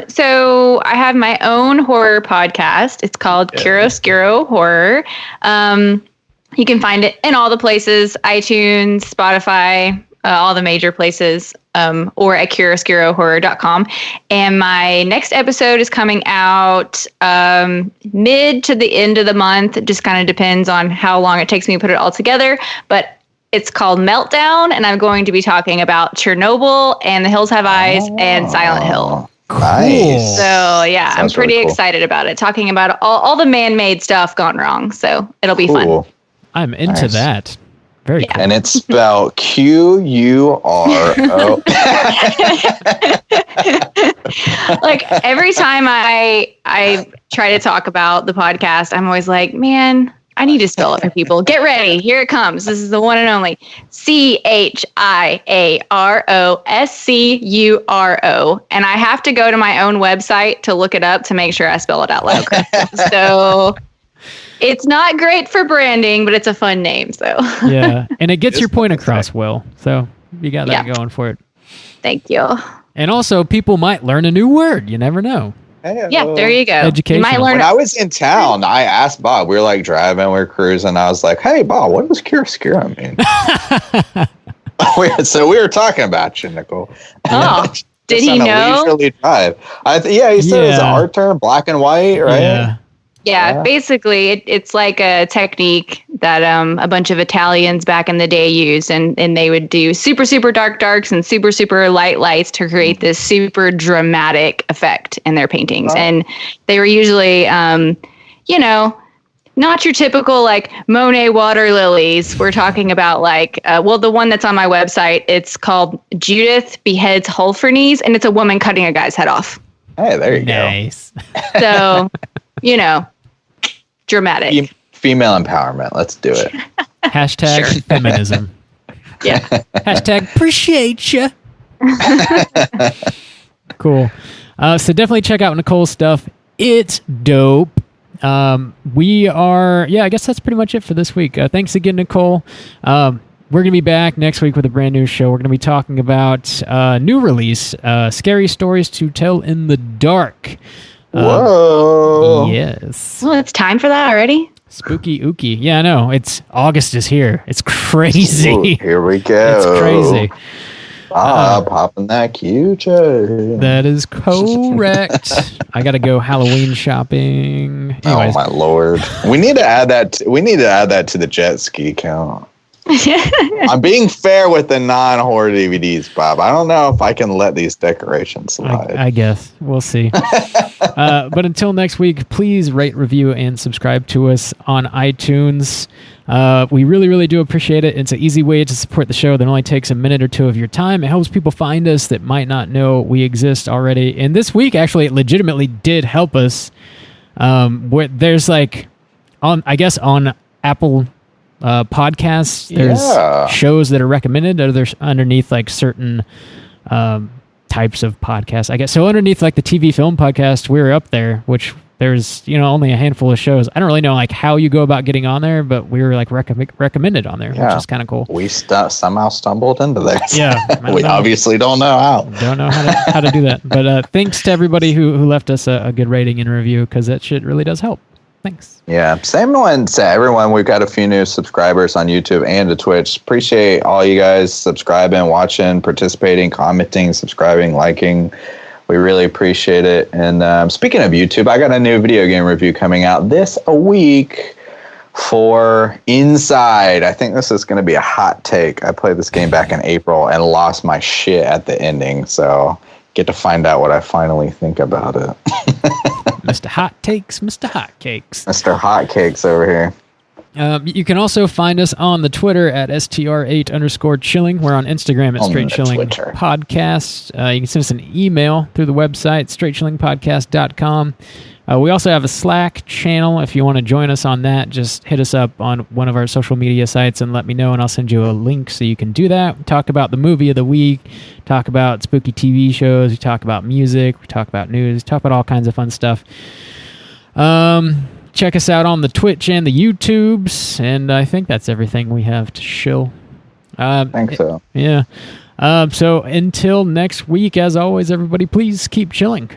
So I have my own horror podcast. It's called Chiaroscuro Horror. You can find it in all the places: iTunes, Spotify, all the major places, or at chiaroscurohorror.com. And my next episode is coming out mid to the end of the month. It just kind of depends on how long it takes me to put it all together. But it's called Meltdown, and I'm going to be talking about Chernobyl and The Hills Have Eyes and Silent Hill. Nice. So, yeah, I'm pretty excited about it. Talking about all the man-made stuff gone wrong. So it'll be fun. I'm into that. Very cool. And it's spelled Quro. Like, every time I try to talk about the podcast, I'm always like, man, I need to spell it for people. Get ready. Here it comes. This is the one and only CHIAROSCURO. And I have to go to my own website to look it up to make sure I spell it out loud. So it's not great for branding, but it's a fun name. So yeah. And it gets your point across well. So you got that going for it. Thank you. And also, people might learn a new word. You never know. Yeah, there you go. Education. When I was in town, I asked Bob, we were like driving, we were cruising. I was like, hey, Bob, what does chiaroscuro mean? So we were talking about you, Nicole. Oh, did he know? Leisurely drive. He said it was an art term, black and white, right? Yeah. Yeah, basically, it's like a technique that a bunch of Italians back in the day used, and they would do super, super dark darks and super, super light lights to create this super dramatic effect in their paintings. And they were usually, not your typical like Monet water lilies. We're talking about like, the one that's on my website, it's called Judith Beheads Holofernes, and it's a woman cutting a guy's head off. Hey, there you Nice. So, dramatic. go. Female empowerment. Let's do it. Hashtag feminism. Yeah. Hashtag appreciate you. Cool. So definitely check out Nicole's stuff. It's dope. I guess that's pretty much it for this week. Thanks again, Nicole. We're going to be back next week with a brand new show. We're going to be talking about new release, Scary Stories to Tell in the Dark. Whoa. Yes. Well, it's time for that already. Spooky ooky. Yeah, I know. August is here. It's crazy. Ooh, here we go. It's crazy. Popping that Cujo. That is correct. I got to go Halloween shopping. Anyways. Oh my lord! We need to add that. We need to add that to the jet ski count. I'm being fair with the non-horror DVDs, Bob. I don't know if I can let these decorations slide. I guess we'll see. But until next week, please rate, review, and subscribe to us on iTunes. We really, really do appreciate it. It's an easy way to support the show that only takes a minute or two of your time. It helps people find us that might not know we exist already. And this week, actually, it legitimately did help us. There's like, on Apple podcasts, there's shows that are recommended. There's underneath like certain types of podcasts, I guess. So underneath like the TV film podcast, we're up there, which there's only a handful of shows. I don't really know like how you go about getting on there, but we were like recommended on there, which is kind of cool. We somehow stumbled into there. Yeah, we obviously don't know how. Don't know how to do that. But thanks to everybody who left us a good rating and review, because that shit really does help. Thanks. Yeah, same one to everyone. We've got a few new subscribers on YouTube and to Twitch. Appreciate all you guys subscribing, watching, participating, commenting, subscribing, liking. We really appreciate it. And speaking of YouTube, I got a new video game review coming out this week for Inside. I think this is going to be a hot take. I played this game back in April and lost my shit at the ending. So get to find out what I finally think about it. Mr. Hot Takes, Mr. Hot Cakes. Mr. Hot Cakes over here. You can also find us on the Twitter at str8_chilling. We're on Instagram at Straight Chilling Podcast. You can send us an email through the website, straightchillingpodcast.com. We also have a Slack channel. If you want to join us on that, just hit us up on one of our social media sites and let me know, and I'll send you a link so you can do that. We talk about the movie of the week, talk about spooky TV shows, we talk about music, we talk about news, we talk about all kinds of fun stuff. Check us out on the Twitch and the YouTubes, and I think that's everything we have to shill. I think so. Yeah. So until next week, as always, everybody, please keep chilling.